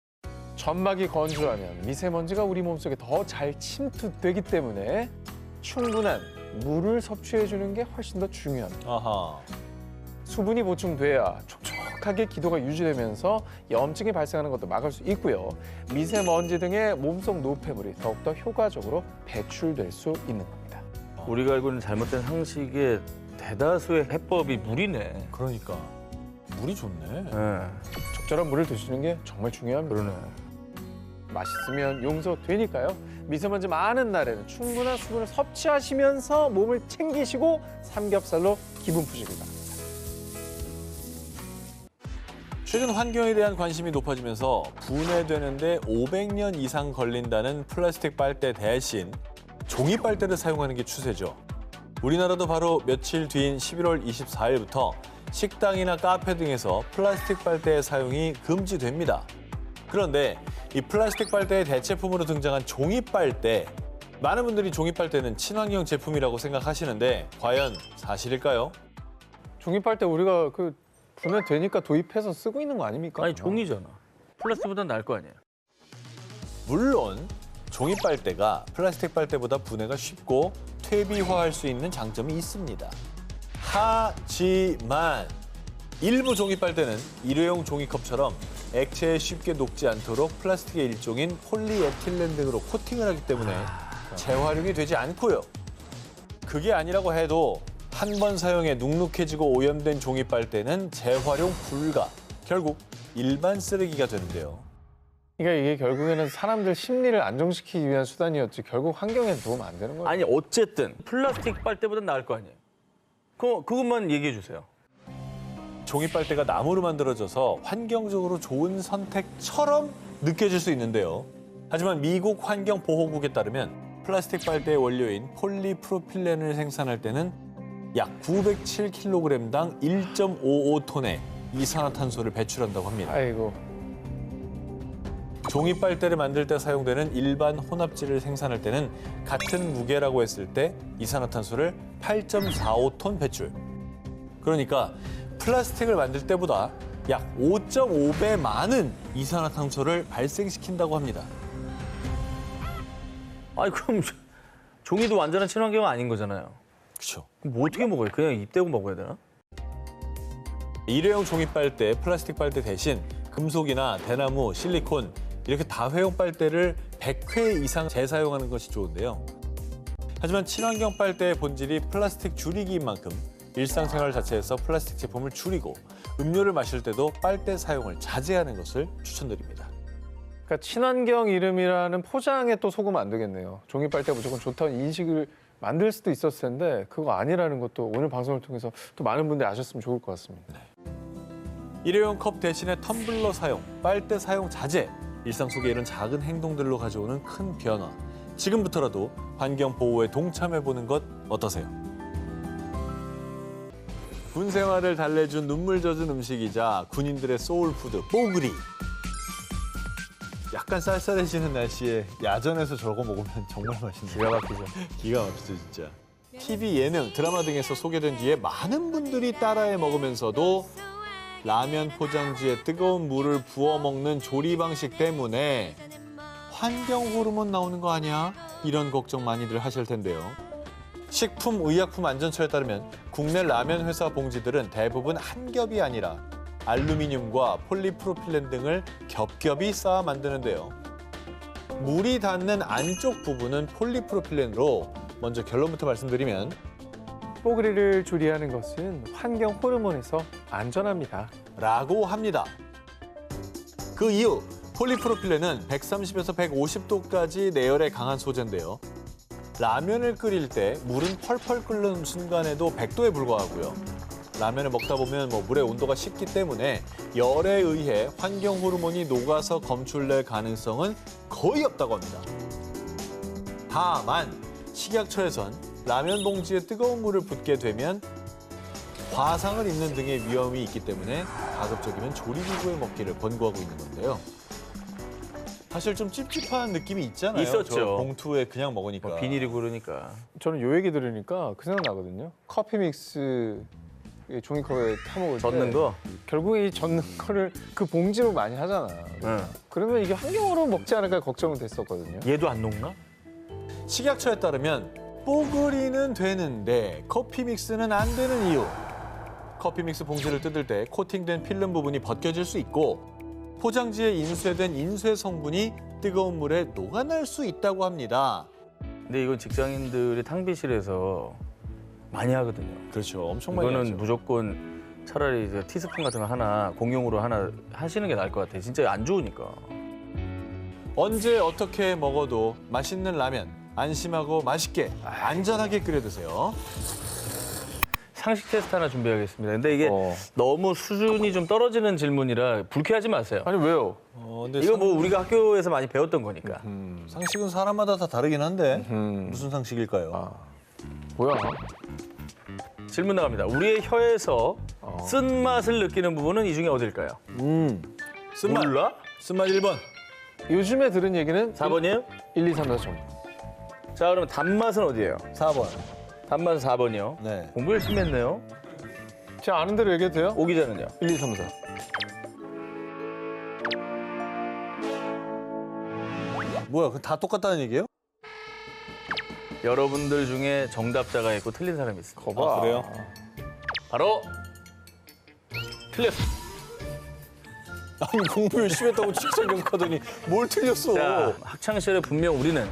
점막이 건조하면 미세먼지가 우리 몸속에 더 잘 침투되기 때문에 충분한 물을 섭취해 주는 게 훨씬 더 중요합니다. 아하. 수분이 보충돼야 촉촉하게 기도가 유지되면서 염증이 발생하는 것도 막을 수 있고요. 미세먼지 등의 몸속 노폐물이 더욱더 효과적으로 배출될 수 있는 겁니다. 우리가 알고 있는 잘못된 상식의 대다수의 해법이 물이네. 그러니까 물이 좋네. 네. 적절한 물을 드시는 게 정말 중요합니다. 그러네. 맛있으면 용서되니까요. 미세먼지 많은 날에는 충분한 수분을 섭취하시면서 몸을 챙기시고 삼겹살로 기분 푸시길 바랍니다. 최근 환경에 대한 관심이 높아지면서 분해되는데 500년 이상 걸린다는 플라스틱 빨대 대신 종이 빨대를 사용하는 게 추세죠. 우리나라도 바로 며칠 뒤인 11월 24일부터 식당이나 카페 등에서 플라스틱 빨대의 사용이 금지됩니다. 그런데 이 플라스틱 빨대의 대체품으로 등장한 종이 빨대. 많은 분들이 종이 빨대는 친환경 제품이라고 생각하시는데 과연 사실일까요? 종이 빨대 우리가 그 분해되니까 도입해서 쓰고 있는 거 아닙니까? 아니 종이잖아. 플라스틱보단 나을 거 아니에요. 물론 종이 빨대가 플라스틱 빨대보다 분해가 쉽고 퇴비화할 수 있는 장점이 있습니다. 하지만 일부 종이 빨대는 일회용 종이컵처럼 액체에 쉽게 녹지 않도록 플라스틱의 일종인 폴리에틸렌 등으로 코팅을 하기 때문에 재활용이 되지 않고요. 그게 아니라고 해도 한 번 사용에 눅눅해지고 오염된 종이 빨대는 재활용 불가. 결국 일반 쓰레기가 되는데요. 그러니까 이게 결국에는 사람들 심리를 안정시키기 위한 수단이었지 결국 환경에 도움 안 되는 거예요. 아니 어쨌든 플라스틱 빨대보단 나을 거 아니에요. 그것만 얘기해 주세요. 종이 빨대가 나무로 만들어져서 환경적으로 좋은 선택처럼 느껴질 수 있는데요. 하지만 미국 환경보호국에 따르면 플라스틱 빨대의 원료인 폴리프로필렌을 생산할 때는 약 907kg당 1.55톤의 이산화탄소를 배출한다고 합니다. 아이고. 종이 빨대를 만들 때 사용되는 일반 혼합지를 생산할 때는 같은 무게라고 했을 때 이산화탄소를 8.45톤 배출. 그러니까 플라스틱을 만들 때보다 약 5.5배 많은 이산화탄소를 발생시킨다고 합니다. 아니 그럼 종이도 완전한 친환경은 아닌 거잖아요. 그렇죠. 그럼 뭐 어떻게 먹어요? 그냥 입 대고 먹어야 되나? 일회용 종이 빨대, 플라스틱 빨대 대신 금속이나 대나무, 실리콘 이렇게 다회용 빨대를 100회 이상 재사용하는 것이 좋은데요. 하지만 친환경 빨대의 본질이 플라스틱 줄이기인 만큼 일상생활 자체에서 플라스틱 제품을 줄이고 음료를 마실 때도 빨대 사용을 자제하는 것을 추천드립니다. 그러니까 친환경 이름이라는 포장에 또 속으면 안 되겠네요. 종이 빨대 무조건 좋다는 인식을 만들 수도 있었을 텐데 그거 아니라는 것도 오늘 방송을 통해서 또 많은 분들이 아셨으면 좋을 것 같습니다. 일회용 컵 대신에 텀블러 사용, 빨대 사용 자제, 일상 속에 이런 작은 행동들로 가져오는 큰 변화. 지금부터라도 환경 보호에 동참해보는 것 어떠세요? 군 생활을 달래준 눈물 젖은 음식이자 군인들의 소울푸드, 뽀글이. 약간 쌀쌀해지는 날씨에 야전에서 저거 먹으면 정말 맛있네요. 기가 막히죠. 기가 막히죠, 진짜. TV, 예능, 드라마 등에서 소개된 뒤에 많은 분들이 따라해 먹으면서도 라면 포장지에 뜨거운 물을 부어 먹는 조리 방식 때문에 환경 호르몬 나오는 거 아니야? 이런 걱정 많이들 하실 텐데요. 식품의약품안전처에 따르면 국내 라면 회사 봉지들은 대부분 한 겹이 아니라 알루미늄과 폴리프로필렌 등을 겹겹이 쌓아 만드는데요. 물이 닿는 안쪽 부분은 폴리프로필렌으로 먼저 결론부터 말씀드리면 뽀글이를 조리하는 것은 환경 호르몬에서 안전합니다. 라고 합니다. 그 이유, 폴리프로필렌은 130에서 150도까지 내열에 강한 소재인데요. 라면을 끓일 때 물은 펄펄 끓는 순간에도 100도에 불과하고요. 라면을 먹다 보면 물의 온도가 식기 때문에 열에 의해 환경 호르몬이 녹아서 검출될 가능성은 거의 없다고 합니다. 다만 식약처에선 라면 봉지에 뜨거운 물을 붓게 되면 화상을 입는 등의 위험이 있기 때문에 가급적이면 조리기구에 먹기를 권고하고 있는 건데요. 사실 좀 찝찝한 느낌이 있잖아요. 있었죠. 저 봉투에 그냥 먹으니까. 비닐이고 그러니까. 저는 요 얘기 들으니까 그 생각 나거든요. 커피 믹스 이 종이컵에 타먹을 때 젓는 거. 결국에 이 젓는 거를 그 봉지로 많이 하잖아. 응. 그러면 이게 환경으로 먹지 않을까 걱정은 됐었거든요. 얘도 안 녹나? 식약처에 따르면 뽀글이는 되는데 커피 믹스는 안 되는 이유. 커피 믹스 봉지를 뜯을 때 코팅된 필름 부분이 벗겨질 수 있고 포장지에 인쇄된 인쇄 성분이 뜨거운 물에 녹아날 수 있다고 합니다. 근데 이건 직장인들이 탕비실에서 많이 하거든요. 그렇죠. 엄청 많이 이거는 하죠. 무조건 차라리 이제 티스푼 같은 거 하나 공용으로 하나 하시는 게 나을 것 같아요. 진짜 안 좋으니까. 언제 어떻게 먹어도 맛있는 라면 안심하고 맛있게 안전하게 끓여 드세요. 상식 테스트 하나 준비하겠습니다. 근데 이게 어. 너무 수준이 좀 떨어지는 질문이라 불쾌하지 마세요. 아니 왜요? 근데 이거 뭐 우리가 학교에서 많이 배웠던 거니까. 상식은 사람마다 다 다르긴 한데 음. 무슨 상식일까요? 아. 뭐야? 질문 나갑니다. 우리의 혀에서 어. 쓴맛을 느끼는 부분은 이 중에 어딜까요? 쓴맛. 몰라? 쓴맛 1번. 요즘에 들은 얘기는 4번이에요? 1, 2, 3, 4 점. 자, 그러면 단맛은 어디예요? 4번. 단맛은 4번이요. 네. 공부 열심히 했네요. 제가 아는 대로 얘기해도 돼요? 오 기자는요? 1, 2, 3, 4. 뭐야, 그 다 똑같다는 얘기예요? 여러분들 중에 정답자가 있고 틀린 사람이 있습니다. 아, 그래요? 바로 틀렸습니다. 아니 공부 열심히 했다고 칭찬 계속 하더니 뭘 틀렸어? 자, 학창 시절에 분명 우리는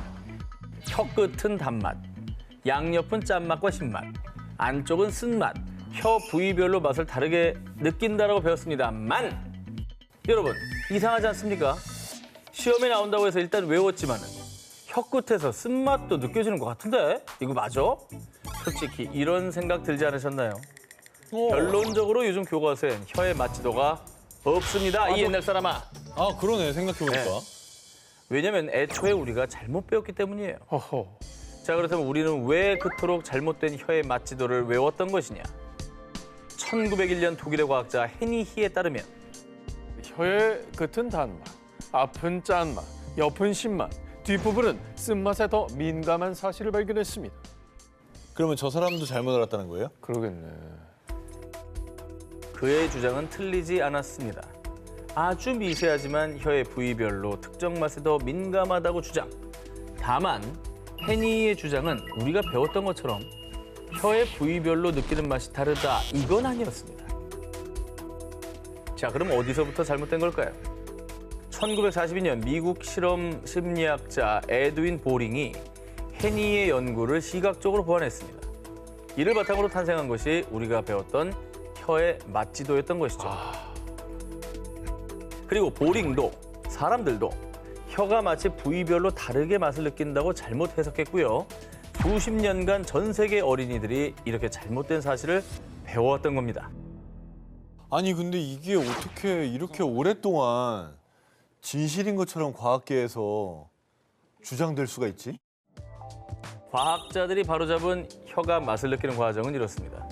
혀 끝은 단맛, 양옆은 짠맛과 신맛, 안쪽은 쓴맛, 혀 부위별로 맛을 다르게 느낀다라고 배웠습니다만 여러분 이상하지 않습니까? 시험에 나온다고 해서 일단 외웠지만은 혀 끝에서 쓴맛도 느껴지는 것 같은데 이거 맞아? 솔직히 이런 생각 들지 않으셨나요? 결론적으로 요즘 교과서엔 혀의 맛지도가 없습니다. 이 옛날 사람아. 아 그러네 생각해보니까. 네. 왜냐면 애초에 우리가 잘못 배웠기 때문이에요. 허허. 자, 그렇다면 우리는 왜 그토록 잘못된 혀의 맛지도를 외웠던 것이냐? 1901년 독일의 과학자 헤니히에 따르면 혀의 끝은 단맛, 앞은 짠맛, 옆은 신맛, 뒷부분은 쓴맛에 더 민감한 사실을 발견했습니다. 그러면 저 사람도 잘못 알았다는 거예요? 그러겠네. 그의 주장은 틀리지 않았습니다. 아주 미세하지만 혀의 부위별로 특정 맛에 더 민감하다고 주장. 다만 헤니의 주장은 우리가 배웠던 것처럼 혀의 부위별로 느끼는 맛이 다르다. 이건 아니었습니다. 자, 그럼 어디서부터 잘못된 걸까요? 1942년 미국 실험 심리학자 에드윈 보링이 헤니의 연구를 시각적으로 보완했습니다. 이를 바탕으로 탄생한 것이 우리가 배웠던 혀의 맛지도였던 것이죠. 그리고 보링도 사람들도 혀가 마치 부위별로 다르게 맛을 느낀다고 잘못 해석했고요. 수십 년간 전 세계 어린이들이 이렇게 잘못된 사실을 배워왔던 겁니다. 아니 근데 이게 어떻게 이렇게 오랫동안 진실인 것처럼 과학계에서 주장될 수가 있지? 과학자들이 바로잡은 혀가 맛을 느끼는 과정은 이렇습니다.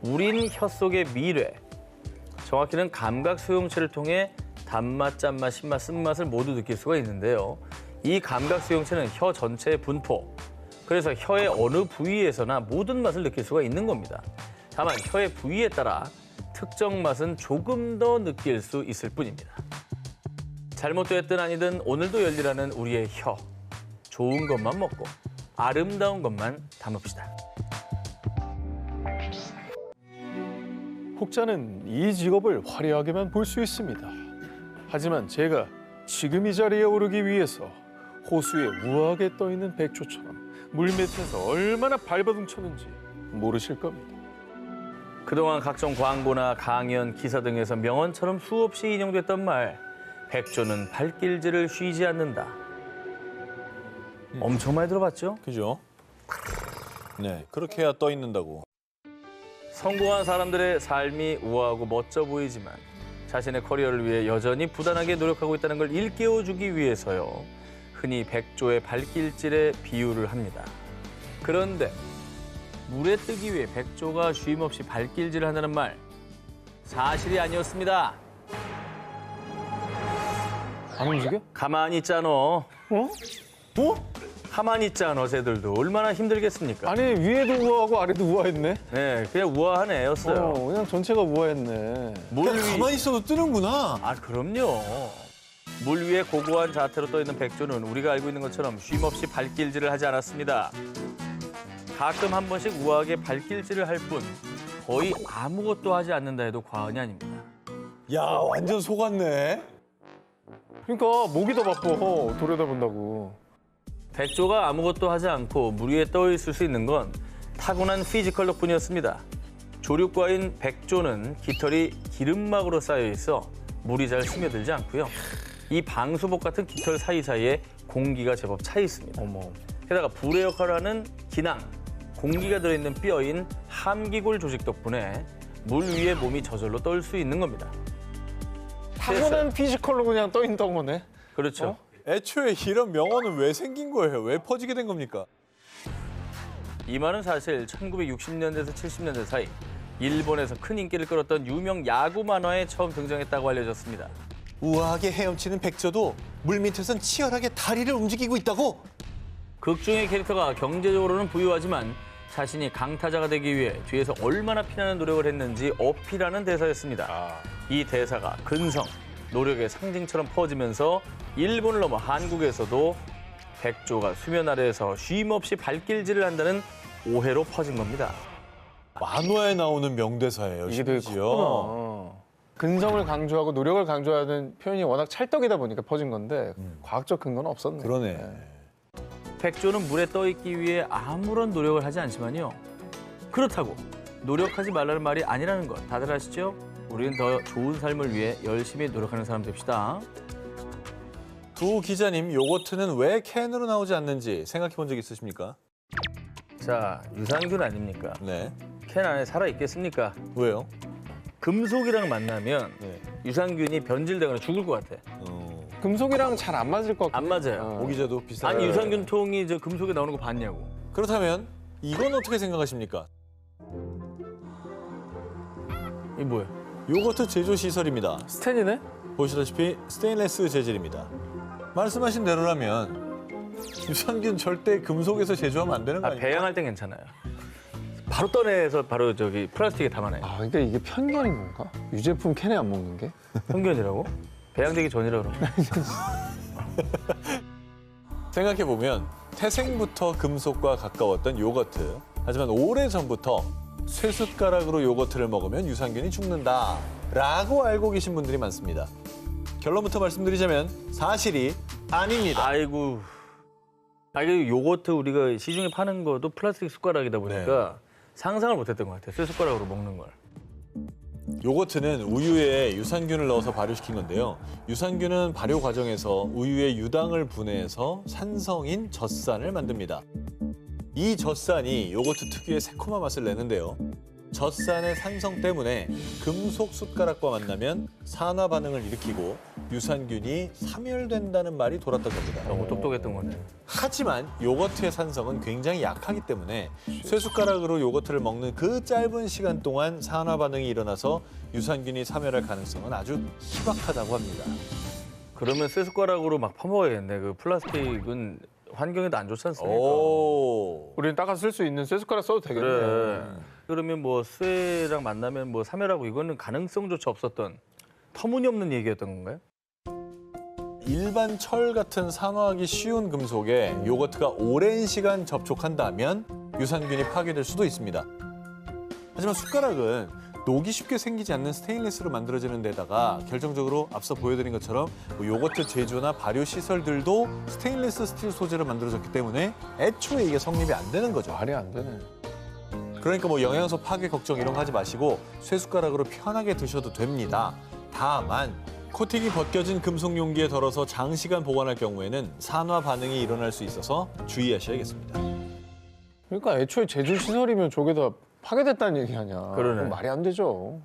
우린 혀 속의 미뢰, 정확히는 감각 수용체를 통해 단맛, 짠맛, 신맛, 쓴맛을 모두 느낄 수가 있는데요. 이 감각 수용체는 혀 전체의 분포, 그래서 혀의 어느 부위에서나 모든 맛을 느낄 수가 있는 겁니다. 다만 혀의 부위에 따라 특정 맛은 조금 더 느낄 수 있을 뿐입니다. 잘못되었든 아니든 오늘도 열일하는 우리의 혀. 좋은 것만 먹고 아름다운 것만 담읍시다. 혹자는 이 직업을 화려하게만 볼 수 있습니다. 하지만 제가 지금 이 자리에 오르기 위해서 호수에 우아하게 떠있는 백조처럼 물밑에서 얼마나 발버둥 쳤는지 모르실 겁니다. 그동안 각종 광고나 강연, 기사 등에서 명언처럼 수없이 인용됐던 말, 백조는 발길질을 쉬지 않는다. 엄청 많이 들어봤죠? 그죠? 네, 그렇게 해야 떠 있는다고. 성공한 사람들의 삶이 우아하고 멋져 보이지만 자신의 커리어를 위해 여전히 부단하게 노력하고 있다는 걸 일깨워주기 위해서요. 흔히 백조의 발길질에 비유를 합니다. 그런데 물에 뜨기 위해 백조가 쉼없이 발길질을 한다는 말, 사실이 아니었습니다. 안 움직여? 가만히 있잖아. 어? 가만히 있잖아, 쟤들도. 얼마나 힘들겠습니까? 아니 위에도 우아하고 아래도 우아했네. 네, 그냥 우아한 애였어요. 그냥 전체가 우아했네. 물 그냥 위... 가만히 있어도 뜨는구나. 아, 그럼요. 물 위에 고고한 자태로 떠 있는 백조는 우리가 알고 있는 것처럼 쉼없이 발길질을 하지 않았습니다. 가끔 한 번씩 우아하게 발길질을 할 뿐 거의 아무것도 하지 않는다 해도 과언이 아닙니다. 야, 완전 속았네. 그러니까 목이 더 바빠 들여다본다고. 백조가 아무것도 하지 않고 물 위에 떠 있을 수 있는 건 타고난 피지컬 덕분이었습니다. 조류과인 백조는 깃털이 기름막으로 쌓여 있어 물이 잘 스며들지 않고요. 이 방수복 같은 깃털 사이사이에 공기가 제법 차 있습니다. 게다가 불의 역할을 하는 기낭, 공기가 들어있는 뼈인 함기골 조직 덕분에 물 위에 몸이 저절로 떨 수 있는 겁니다. 타고난 피지컬로 그냥 떠 있던 거네. 그렇죠. 애초에 이런 명언은 왜 생긴 거예요? 왜 퍼지게 된 겁니까? 이 말은 사실 1960년대에서 70년대 사이 일본에서 큰 인기를 끌었던 유명 야구 만화에 처음 등장했다고 알려졌습니다. 우아하게 헤엄치는 백조도 물 밑에선 치열하게 다리를 움직이고 있다고? 극중의 캐릭터가 경제적으로는 부유하지만 자신이 강타자가 되기 위해 뒤에서 얼마나 피나는 노력을 했는지 어필하는 대사였습니다. 이 대사가 근성, 노력의 상징처럼 퍼지면서 일본을 넘어 한국에서도 백조가 수면 아래에서 쉼없이 발길질을 한다는 오해로 퍼진 겁니다. 만화에 나오는 명대사예요, 이게 되게 심지어. 컸구나. 근성을 강조하고 노력을 강조하는 표현이 워낙 찰떡이다 보니까 퍼진 건데 과학적 근거는 없었네. 그러네. 백조는 물에 떠 있기 위해 아무런 노력을 하지 않지만요. 그렇다고 노력하지 말라는 말이 아니라는 것 다들 아시죠? 우리는 더 좋은 삶을 위해 열심히 노력하는 사람 됩시다. 두 기자님, 요거트는 왜 캔으로 나오지 않는지 생각해 본 적 있으십니까? 자, 유산균 아닙니까? 네. 캔 안에 살아 있겠습니까? 왜요? 금속이랑 만나면 네. 유산균이 변질되거나 죽을 것 같아. 금속이랑 잘 안 맞을 것 같아. 안 맞아요. 오기자도 비슷한. 아니 유산균 통이 저 금속에 나오는 거 봤냐고. 그렇다면 이건 어떻게 생각하십니까? 이게 뭐야? 요거트 제조 시설입니다. 스텐이네? 보시다시피 스테인레스 재질입니다. 말씀하신 대로라면 유산균 절대 금속에서 제조하면 안 되는 거 아닙니까? 배양할 땐 괜찮아요. 바로 떠내서 바로 저기 플라스틱에 담아내요. 그러니까 이게 편견인 건가? 유제품 캔에 안 먹는 게? 편견이라고? 배양되기 전이라 그러면. 생각해보면 태생부터 금속과 가까웠던 요거트. 하지만 오래전부터 쇠숟가락으로 요거트를 먹으면 유산균이 죽는다라고 알고 계신 분들이 많습니다. 결론부터 말씀드리자면 사실이 아닙니다. 아이고. 이게 요거트 우리가 시중에 파는 것도 플라스틱 숟가락이다 보니까 상상을 못했던 것 같아요. 쇠숟가락으로 먹는 걸. 요거트는 우유에 유산균을 넣어서 발효시킨 건데요. 유산균은 발효 과정에서 우유에 유당을 분해해서 산성인 젖산을 만듭니다. 이 젖산이 요거트 특유의 새콤한 맛을 내는데요. 젖산의 산성 때문에 금속 숟가락과 만나면 산화 반응을 일으키고 유산균이 사멸된다는 말이 돌았던 겁니다. 너무 똑똑했던 거네. 하지만 요거트의 산성은 굉장히 약하기 때문에 쇠숟가락으로 요거트를 먹는 그 짧은 시간 동안 산화 반응이 일어나서 유산균이 사멸할 가능성은 아주 희박하다고 합니다. 그러면 쇠숟가락으로 막 퍼먹어야겠네. 그 플라스틱은 환경에도 안 좋지 않습니까? 오. 우리는 닦아 쓸 수 있는 쇠숟가락 써도 되겠네. 그래. 그러면 뭐 쇠랑 만나면 뭐 사멸하고 이거는 가능성조차 없었던 터무니없는 얘기였던 건가요? 일반 철 같은 산화하기 쉬운 금속에 요거트가 오랜 시간 접촉한다면 유산균이 파괴될 수도 있습니다. 하지만 숟가락은 녹이 쉽게 생기지 않는 스테인리스로 만들어지는 데다가 결정적으로 앞서 보여드린 것처럼 요거트 제조나 발효 시설들도 스테인리스 스틸 소재로 만들어졌기 때문에 애초에 이게 성립이 안 되는 거죠. 말이 안 되네. 그러니까 뭐 영양소 파괴 걱정 이런 거 하지 마시고 쇠숟가락으로 편하게 드셔도 됩니다. 다만 코팅이 벗겨진 금속 용기에 덜어서 장시간 보관할 경우에는 산화 반응이 일어날 수 있어서 주의하셔야겠습니다. 그러니까 애초에 제조 시설이면 저게 다 파괴됐다는 얘기 아니야. 그러네. 그건 말이 안 되죠.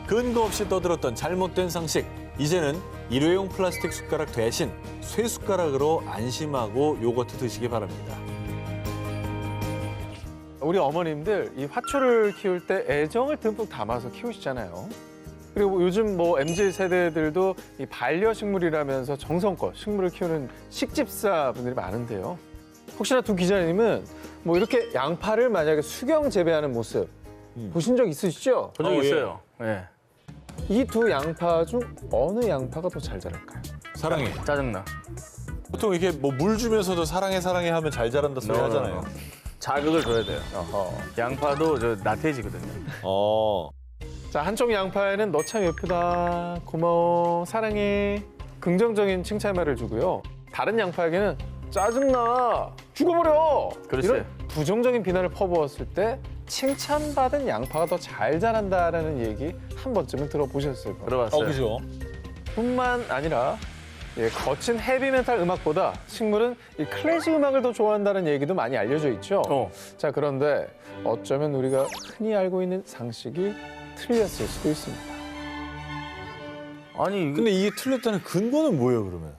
근거 없이 떠들었던 잘못된 상식. 이제는 일회용 플라스틱 숟가락 대신 쇠숟가락으로 안심하고 요거트 드시기 바랍니다. 우리 어머님들 이 화초를 키울 때 애정을 듬뿍 담아서 키우시잖아요. 그리고 요즘 뭐 MZ 세대들도 이 반려식물이라면서 정성껏 식물을 키우는 식집사 분들이 많은데요. 혹시나 두 기자님은 뭐 이렇게 양파를 만약에 수경 재배하는 모습 보신 적 있으시죠? 본 적 있어요. 예. 이 두 양파 중 어느 양파가 더 잘 자랄까요? 사랑해. 짜증나. 보통 이렇게 뭐 물 주면서도 사랑해 사랑해 하면 잘 자란다 소리 하잖아요. 자극을 줘야 돼요. 양파도 저 나태해지거든요. 자, 한쪽 양파에는 너 참 예쁘다, 고마워, 사랑해 긍정적인 칭찬말을 주고요. 다른 양파에게는 짜증나, 죽어버려 그렇지. 이런 부정적인 비난을 퍼부었을 때 칭찬받은 양파가 더 잘 자란다라는 얘기 한 번쯤은 들어보셨을 거예요. 들어봤어요. 그죠. 뿐만 아니라 거친 헤비메탈 음악보다 식물은 이 클래식 음악을 더 좋아한다는 얘기도 많이 알려져 있죠. 자, 그런데 어쩌면 우리가 흔히 알고 있는 상식이 틀렸을 수도 있습니다. 아니 근데 이게 틀렸다는 근거는 뭐예요, 그러면?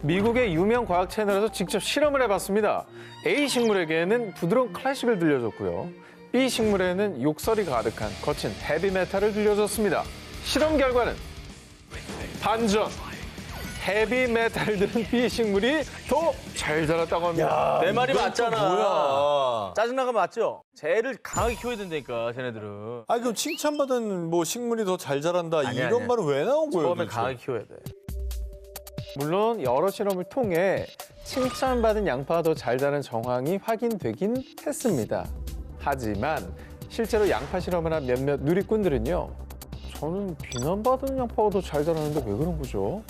미국의 유명 과학 채널에서 직접 실험을 해봤습니다. A 식물에게는 부드러운 클래식을 들려줬고요. B 식물에는 욕설이 가득한 거친 헤비메탈을 들려줬습니다. 실험 결과는 반전! 헤비메탈을 들은 B 식물이 더 잘 자랐다고 합니다. 내 말이 맞잖아. 뭐야? 짜증나가 맞죠? 쟤를 강하게 키워야 된다니까, 쟤네들은. 아 그럼 칭찬받은 뭐 식물이 더 잘 자란다 아니야, 이런 아니야. 말은 왜 나온 거예요? 처음에 도대체? 강하게 키워야 돼. 물론 여러 실험을 통해 칭찬받은 양파가 더 잘 자라는 정황이 확인되긴 했습니다. 하지만 실제로 양파 실험을 한 몇몇 누리꾼들은요. 저는 비난받은 양파가 더 잘 자라는데 왜 그런 거죠?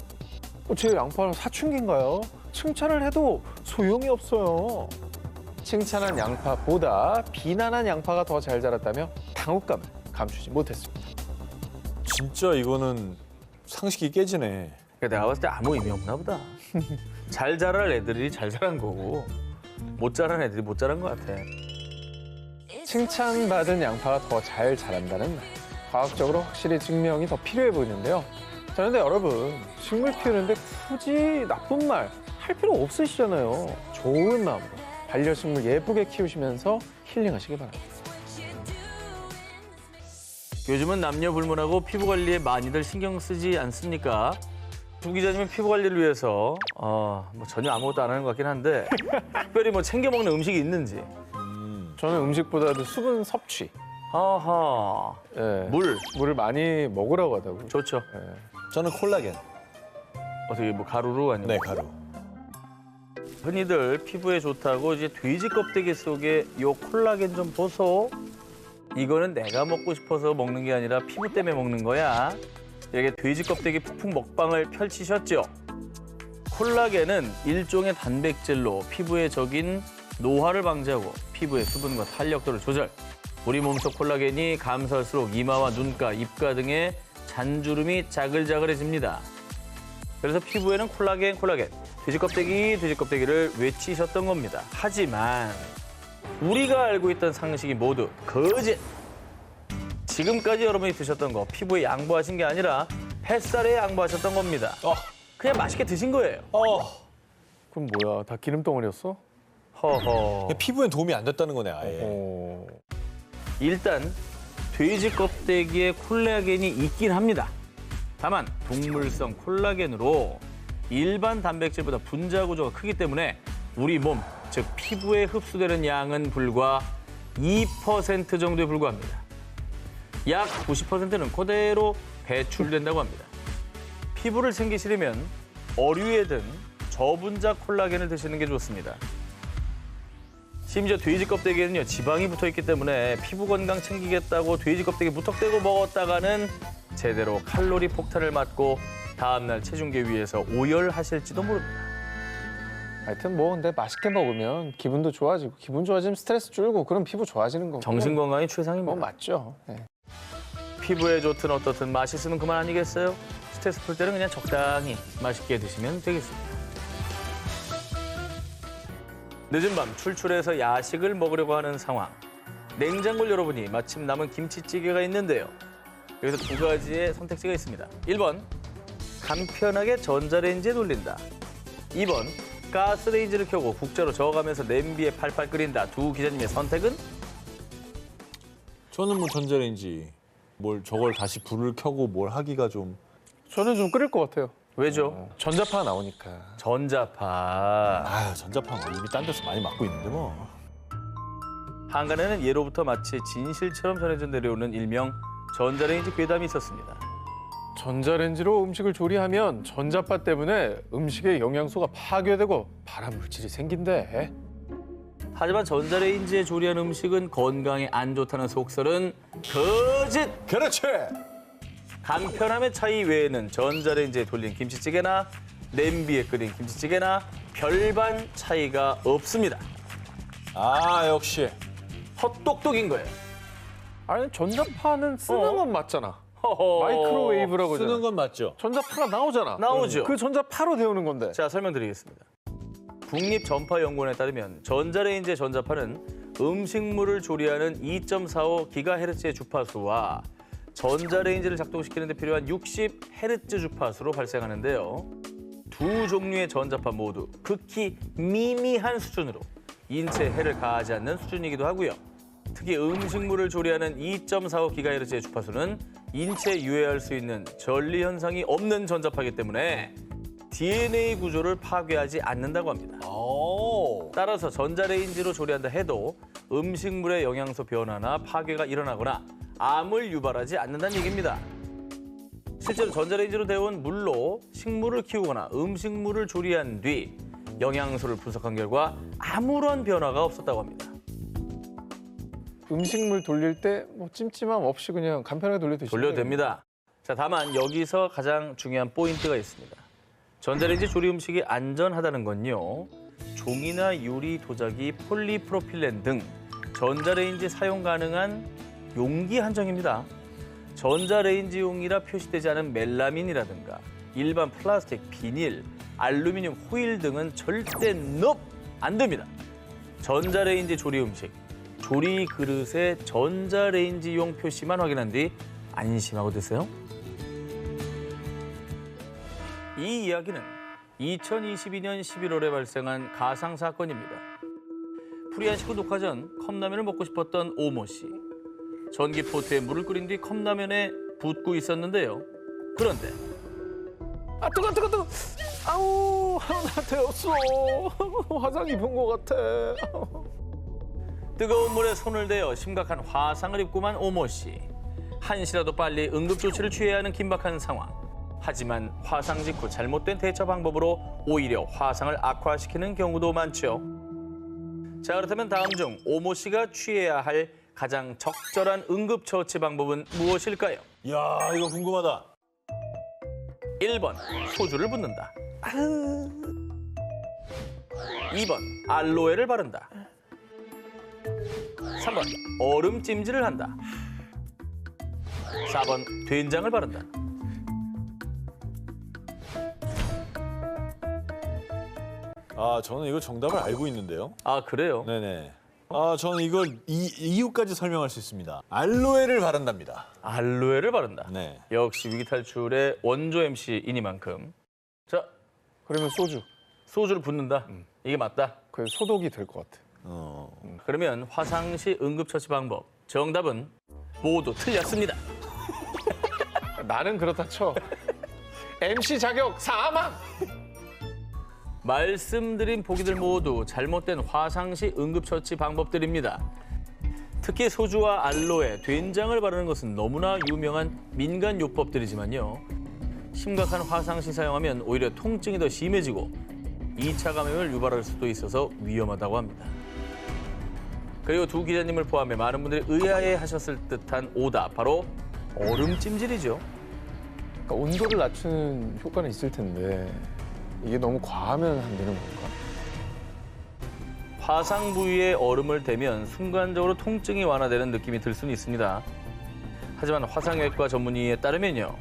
제 양파는 사춘기인가요? 칭찬을 해도 소용이 없어요. 칭찬한 양파보다 비난한 양파가 더 잘 자랐다며 당혹감을 감추지 못했습니다. 진짜 이거는 상식이 깨지네. 그러니까 내가 봤을 때 아무 의미 없나 보다. 잘 자랄 애들이 잘 자란 거고 못 자란 애들이 못 자란 것 같아. 칭찬받은 양파가 더 잘 자란다는 말. 과학적으로 확실히 증명이 더 필요해 보이는데요. 자, 그런데 여러분, 식물 키우는데 굳이 나쁜 말 할 필요 없으시잖아요. 좋은 마음으로 반려식물 예쁘게 키우시면서 힐링하시기 바랍니다. 요즘은 남녀 불문하고 피부 관리에 많이들 신경 쓰지 않습니까? 두 기자님은 피부 관리를 위해서 뭐 전혀 아무것도 안 하는 것 같긴 한데 특별히 뭐 챙겨 먹는 음식이 있는지. 저는 음식보다도 수분 섭취. 아하. 예, 물을 많이 먹으라고 하다고. 좋죠. 저는 콜라겐. 어떻게 뭐 가루로 아니면 네, 가루. 흔히들 피부에 좋다고 이제 돼지 껍데기 속에 요 콜라겐 좀 보소. 이거는 내가 먹고 싶어서 먹는 게 아니라 피부 때문에 먹는 거야. 이렇게 돼지 껍데기 푹푹 먹방을 펼치셨죠. 콜라겐은 일종의 단백질로 피부에 적인 노화를 방지하고 피부의 수분과 탄력도를 조절. 우리 몸속 콜라겐이 감소할수록 이마와 눈가, 입가 등의 잔주름이 자글자글해집니다. 그래서 피부에는 콜라겐, 돼지 껍데기를 외치셨던 겁니다. 하지만 우리가 알고 있던 상식이 모두 거짓! 지금까지 여러분이 드셨던 거 피부에 양보하신 게 아니라 햇살에 양보하셨던 겁니다. 그냥 맛있게 드신 거예요. 그럼 뭐야, 다 기름덩어리였어? 허허. 피부엔 도움이 안 됐다는 거네, 아예. 일단 돼지 껍데기에 콜라겐이 있긴 합니다. 다만 동물성 콜라겐으로 일반 단백질보다 분자 구조가 크기 때문에 우리 몸, 즉 피부에 흡수되는 양은 불과 2% 정도에 불과합니다. 약 90%는 그대로 배출된다고 합니다. 피부를 챙기시려면 어류에 든 저분자 콜라겐을 드시는 게 좋습니다. 심지어 돼지 껍데기에는요, 지방이 붙어있기 때문에 피부 건강 챙기겠다고 돼지 껍데기 무턱대고 먹었다가는 제대로 칼로리 폭탄을 맞고 다음날 체중계 위에서 오열하실지도 모릅니다. 하여튼 뭐 근데 맛있게 먹으면 기분도 좋아지고 기분 좋아지면 스트레스 줄고 그럼 피부 좋아지는 거고. 정신 건강이 최상입니다. 맞죠. 네. 피부에 좋든 어떻든 맛있으면 그만 아니겠어요? 스트레스 풀 때는 그냥 적당히 맛있게 드시면 되겠습니다. 늦은 밤 출출해서 야식을 먹으려고 하는 상황. 냉장고를 열어보니 마침 남은 김치찌개가 있는데요. 여기서 두 가지의 선택지가 있습니다. 1번, 간편하게 전자레인지에 돌린다. 2번, 가스레인지를 켜고 국자로 저어가면서 냄비에 팔팔 끓인다. 두 기자님의 선택은? 저는 뭐 전자레인지. 뭘 저걸 다시 불을 켜고 뭘 하기가 좀. 저는 좀 끓일 것 같아요. 왜죠? 전자파 나오니까. 전자파. 아유, 전자파 뭐 이미 딴 데서 많이 맞고 있는데 뭐. 한간에는 예로부터 마치 진실처럼 전해져 내려오는 일명 전자레인지 괴담이 있었습니다. 전자레인지로 음식을 조리하면 전자파 때문에 음식의 영양소가 파괴되고 발암 물질이 생긴대. 하지만 전자레인지에 조리한 음식은 건강에 안 좋다는 속설은 거짓! 그렇지. 간편함의 차이 외에는 전자레인지에 돌린 김치찌개나 냄비에 끓인 김치찌개나 별반 차이가 없습니다. 아, 역시. 헛똑똑인 거예요. 아니 전자파는 쓰는 건 맞잖아. 허허. 마이크로웨이브라고 하잖아. 쓰는 건 맞죠. 전자파가 나오잖아. 나오죠. 그 전자파로 데우는 건데. 자, 설명드리겠습니다. 국립전파연구원에 따르면 전자레인지의 전자파는 음식물을 조리하는 2.45GHz의 주파수와 전자레인지를 작동시키는 데 필요한 60Hz 주파수로 발생하는데요. 두 종류의 전자파 모두 극히 미미한 수준으로 인체에 해를 가하지 않는 수준이기도 하고요. 특히 음식물을 조리하는 2.45GHz의 주파수는 인체에 유해할 수 있는 전리 현상이 없는 전자파이기 때문에 DNA 구조를 파괴하지 않는다고 합니다. 따라서 전자레인지로 조리한다 해도 음식물의 영양소 변화나 파괴가 일어나거나 암을 유발하지 않는다는 얘기입니다. 실제로 전자레인지로 데운 물로 식물을 키우거나 음식물을 조리한 뒤 영양소를 분석한 결과 아무런 변화가 없었다고 합니다. 음식물 돌릴 때 뭐 찜찜함 없이 그냥 간편하게 돌려 드시면 돌려도 됩니다. 자, 다만 여기서 가장 중요한 포인트가 있습니다. 전자레인지 조리 음식이 안전하다는 건요. 종이나 유리, 도자기, 폴리프로필렌 등 전자레인지 사용 가능한 용기 한정입니다. 전자레인지용이라 표시되지 않은 멜라민이라든가 일반 플라스틱, 비닐, 알루미늄 호일 등은 절대 안 됩니다. 전자레인지 조리 음식, 조리 그릇에 전자레인지용 표시만 확인한 뒤 안심하고 드세요. 이 이야기는 2022년 11월에 발생한 가상 사건입니다. 프리한 식후 녹화 전 컵라면을 먹고 싶었던 오모 씨. 전기포트에 물을 끓인 뒤 컵라면에 붓고 있었는데요. 그런데 아 뜨거. 아우 나한테 없어. 화상 입은 것 같아. 뜨거운 물에 손을 대어 심각한 화상을 입고만 오모 씨. 한시라도 빨리 응급조치를 취해야 하는 긴박한 상황. 하지만 화상 직후 잘못된 대처 방법으로 오히려 화상을 악화시키는 경우도 많죠. 자, 그렇다면 다음 중 오모 씨가 취해야 할 가장 적절한 응급처치 방법은 무엇일까요? 야, 이거 궁금하다. 1번, 소주를 붓는다. 2번, 알로에를 바른다. 3번, 얼음 찜질을 한다. 4번, 된장을 바른다. 아, 저는 이거 정답을 알고 있는데요. 아, 그래요? 네네. 아, 저는 이걸 이유까지 설명할 수 있습니다. 알로에를 바른답니다. 알로에를 바른다. 네. 역시 위기탈출의 원조 MC이니만큼. 자, 그러면 소주. 소주를 붓는다. 이게 맞다. 그 소독이 될 것 같아. 그러면 화상시 응급처치 방법. 정답은 모두 틀렸습니다. 나는 그렇다 쳐. MC 자격 사망. 말씀드린 보기들 모두 잘못된 화상시 응급처치 방법들입니다. 특히 소주와 알로에, 된장을 바르는 것은 너무나 유명한 민간요법들이지만요. 심각한 화상시 사용하면 오히려 통증이 더 심해지고 2차 감염을 유발할 수도 있어서 위험하다고 합니다. 그리고 두 기자님을 포함해 많은 분들이 의아해하셨을 듯한 오답, 바로 얼음 찜질이죠. 그러니까 온도를 낮추는 효과는 있을 텐데 이게 너무 과하면 안 되는 건가? 화상 부위에 얼음을 대면 순간적으로 통증이 완화되는 느낌이 들 수는 있습니다. 하지만 화상외과 전문의에 따르면요.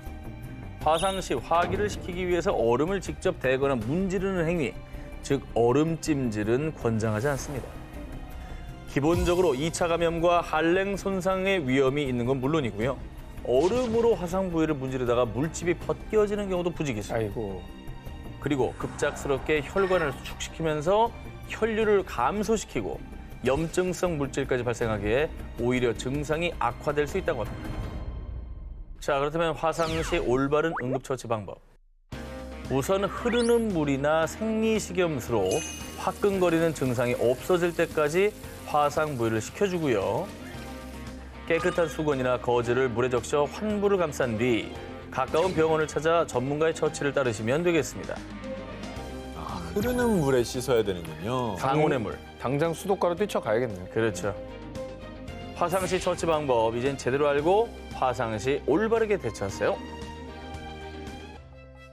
화상 시 화기를 식히기 위해서 얼음을 직접 대거나 문지르는 행위, 즉 얼음 찜질은 권장하지 않습니다. 기본적으로 2차 감염과 한랭 손상의 위험이 있는 건 물론이고요. 얼음으로 화상 부위를 문지르다가 물집이 벗겨지는 경우도 부지기 있습니다. 아이고. 그리고 급작스럽게 혈관을 수축시키면서 혈류를 감소시키고 염증성 물질까지 발생하기에 오히려 증상이 악화될 수 있다고 합니다. 자, 그렇다면 화상시 올바른 응급처치 방법. 우선 흐르는 물이나 생리식염수로 화끈거리는 증상이 없어질 때까지 화상 부위를 식혀주고요. 깨끗한 수건이나 거즈를 물에 적셔 환부를 감싼 뒤 가까운 병원을 찾아 전문가의 처치를 따르시면 되겠습니다. 흐르는 물에 씻어야 되는군요. 강온의 물. 당장 수도가로 뛰쳐가야겠네요. 그렇죠. 화상시 처치 방법 이젠 제대로 알고 화상시 올바르게 대처하세요.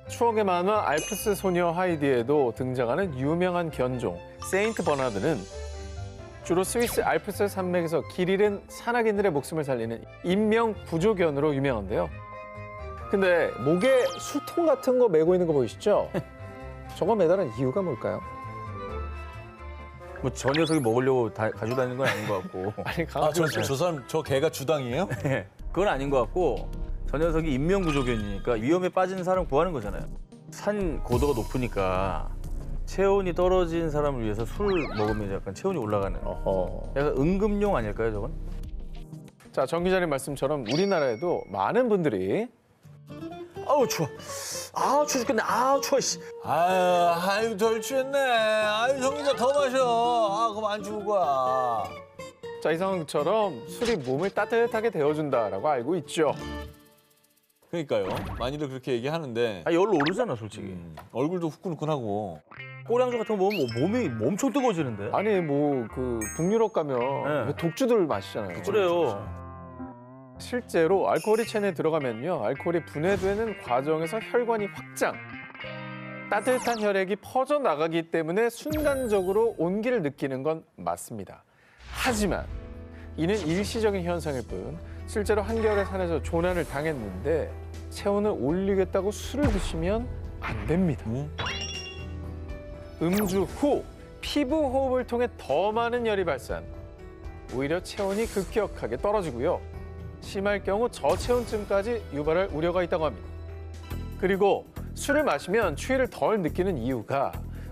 추억의 만화 알프스 소녀 하이디에도 등장하는 유명한 견종 세인트 버나드는 주로 스위스 알프스 산맥에서 길 잃은 산악인들의 목숨을 살리는 인명 구조견으로 유명한데요. 근데 목에 수통 같은 거 메고 있는 거 보이시죠? 저거 매달은 이유가 뭘까요? 뭐 저 녀석이 먹으려고 가지고 다니는 건 아닌 것 같고. 아니 아, 저 사람, 저 개가 주당이에요? 그건 아닌 것 같고 저 녀석이 인명구조견이니까 위험에 빠진 사람 구하는 거잖아요. 산 고도가 높으니까 체온이 떨어진 사람을 위해서 술 먹으면 약간 체온이 올라가는 약간 응급용 아닐까요, 저건? 자, 정 기자님 말씀처럼 우리나라에도 많은 분들이 아우 추워. 아 추워 죽겠네. 아 추워 씨. 아유, 덜 취했네. 아유, 정기자 더 마셔. 아, 그럼 안 죽을 거야. 자, 이 상황처럼 술이 몸을 따뜻하게 데워준다라고 알고 있죠. 그러니까요. 많이들 그렇게 얘기하는데 아 열로 오르잖아 솔직히. 얼굴도 후끈후끈하고. 꼬량주 같은 거 먹으면 몸이 엄청 뜨거워지는데. 아니 뭐 그 북유럽 가면 네. 왜 독주들 마시잖아요. 그래요. 실제로 알코올이 체내에 들어가면요, 알코올이 분해되는 과정에서 혈관이 확장, 따뜻한 혈액이 퍼져나가기 때문에 순간적으로 온기를 느끼는 건 맞습니다. 하지만 이는 일시적인 현상일 뿐 실제로 한겨울의 산에서 조난을 당했는데 체온을 올리겠다고 술을 드시면 안 됩니다. 음주 후 피부 호흡을 통해 더 많은 열이 발산, 오히려 체온이 급격하게 떨어지고요. 심할 경우 저체온증까지 유발할 우려가 있다고 합니다. 그리고 술을 마시면 추위를 덜 느끼는 이유가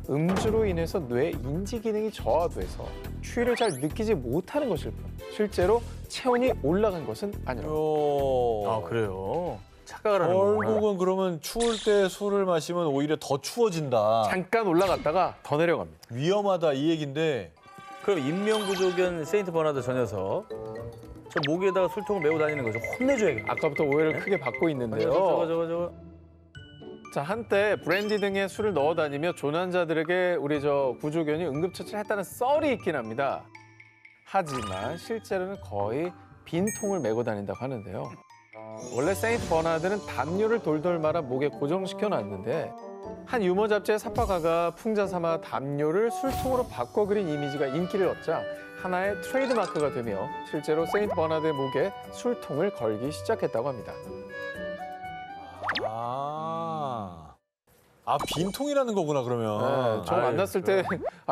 음주로 인해서 뇌 인지 기능이 저하돼서 추위를 잘 느끼지 못하는 것일 뿐 실제로 체온이 올라간 것은 아니라고. 아 그래요. 착각을 하는 거구나. 결국은 그러면 추울 때 술을 마시면 오히려 더 추워진다. 잠깐 올라갔다가 더 내려갑니다. 위험하다 이 얘긴데. 그럼 인명구조견 세인트 버나드 저 녀석 저 목에다가 술통을 메고 다니는 거죠. 혼내줘야겠다. 아까부터 오해를 크게 받고 있는데요. 저거. 자, 한때 브랜디 등에 술을 넣어 다니며 조난자들에게 우리 저 구조견이 응급처치를 했다는 썰이 있긴 합니다. 하지만 실제로는 거의 빈 통을 메고 다닌다고 하는데요. 원래 세인트 버나드는 담요를 돌돌 말아 목에 고정시켜 놨는데 한 유머 잡지의 사파가가 풍자 삼아 담요를 술통으로 바꿔 그린 이미지가 인기를 얻자 하나의 트레이드마크가 되며 실제로 세인트 버나드의 목에 술통을 걸기 시작했다고 합니다. 빈통이라는 거구나 그러면. 네, 저 만났을 때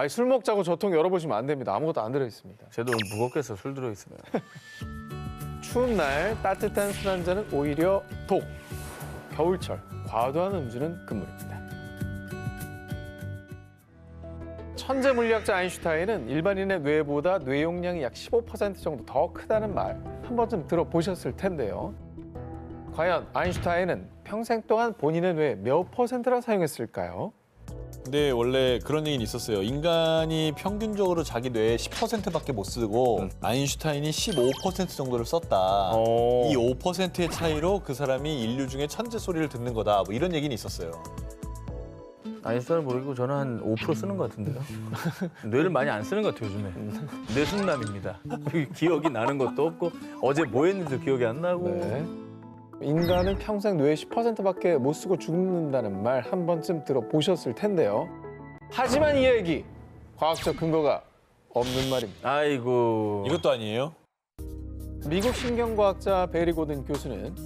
술 먹자고 저 통 열어보시면 안 됩니다. 아무것도 안 들어있습니다. 쟤도 무겁겠어 술 들어있으면. 추운 날 따뜻한 술 한 잔은 오히려 독. 겨울철 과도한 음주는 금물입니다. 천재 물리학자 아인슈타인은 일반인의 뇌보다 뇌 용량이 약 15% 정도 더 크다는 말 한 번쯤 들어보셨을 텐데요. 과연 아인슈타인은 평생 동안 본인의 뇌 몇 %나 사용했을까요? 근데 원래 그런 얘기는 있었어요. 인간이 평균적으로 자기 뇌의 10%밖에 못 쓰고 아인슈타인이 15% 정도를 썼다. 이 5%의 차이로 그 사람이 인류 중에 천재 소리를 듣는 거다. 뭐 이런 얘기는 있었어요. 아인슈타인 모르겠고 저는 한 5% 쓰는 것 같은데요. 뇌를 많이 안 쓰는 것 같아요 요즘에. 뇌순남입니다. 기억이 나는 것도 없고 어제 뭐 했는지도 기억이 안 나고. 네. 인간은 평생 뇌의 10%밖에 못 쓰고 죽는다는 말 한 번쯤 들어보셨을 텐데요. 하지만 이 얘기 과학적 근거가 없는 말입니다. 아이고. 이것도 아니에요? 미국 신경과학자 베리 고든 교수는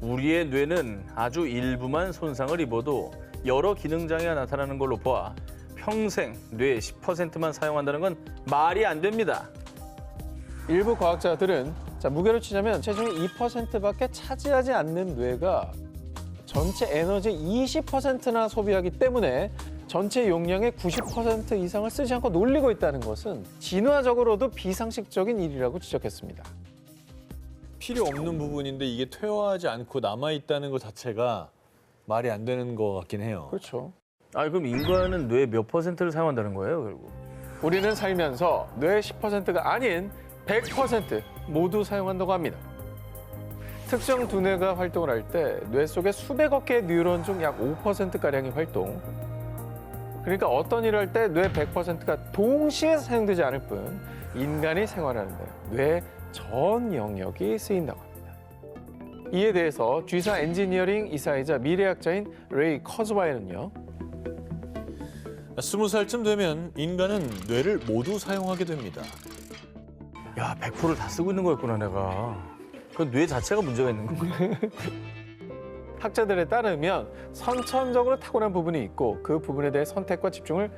우리의 뇌는 아주 일부만 손상을 입어도 여러 기능 장애가 나타나는 걸로 보아 평생 뇌 10%만 사용한다는 건 말이 안 됩니다. 일부 과학자들은 무게로 치자면 체중의 2%밖에 차지하지 않는 뇌가 전체 에너지의 20%나 소비하기 때문에 전체 용량의 90% 이상을 쓰지 않고 놀리고 있다는 것은 진화적으로도 비상식적인 일이라고 지적했습니다. 필요 없는 부분인데 이게 퇴화하지 않고 남아있다는 것 자체가 말이 안 되는 것 같긴 해요. 그렇죠. 아 그럼 인간은 뇌 몇 %를 사용한다는 거예요, 결국? 우리는 살면서 뇌 10%가 아닌 100% 모두 사용한다고 합니다. 특정 두뇌가 활동을 할 때 뇌 속에 수백억 개의 뉴런 중 약 5%가량이 활동. 그러니까 어떤 일을 할 때 뇌 100%가 동시에 사용되지 않을 뿐 인간이 생활하는데 뇌 전 영역이 쓰인다고 합니다. 이에 대해서 G사 엔지니어링 이사이자 미래학자인 레이 커즈와이는요. 20살쯤 되면 인간은 뇌를 모두 사용하게 됩니다. 야, 100%를 다 쓰고 있는 거였구나, 내가. 그 뇌 자체가 문제가 있는 건가? 학자들에 따르면 선천적으로 타고난 부분이 있고 그 부분에 대해 선택과 집중을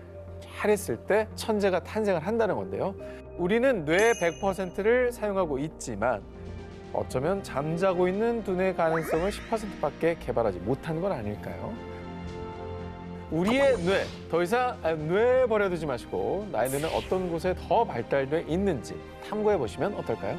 잘했을 때 천재가 탄생을 한다는 건데요. 우리는 뇌 100%를 사용하고 있지만 어쩌면 잠자고 있는 두뇌 가능성을 10%밖에 개발하지 못한 건 아닐까요? 우리의 뇌, 더 이상 뇌 버려두지 마시고 나의 뇌는 어떤 곳에 더 발달돼 있는지 탐구해 보시면 어떨까요?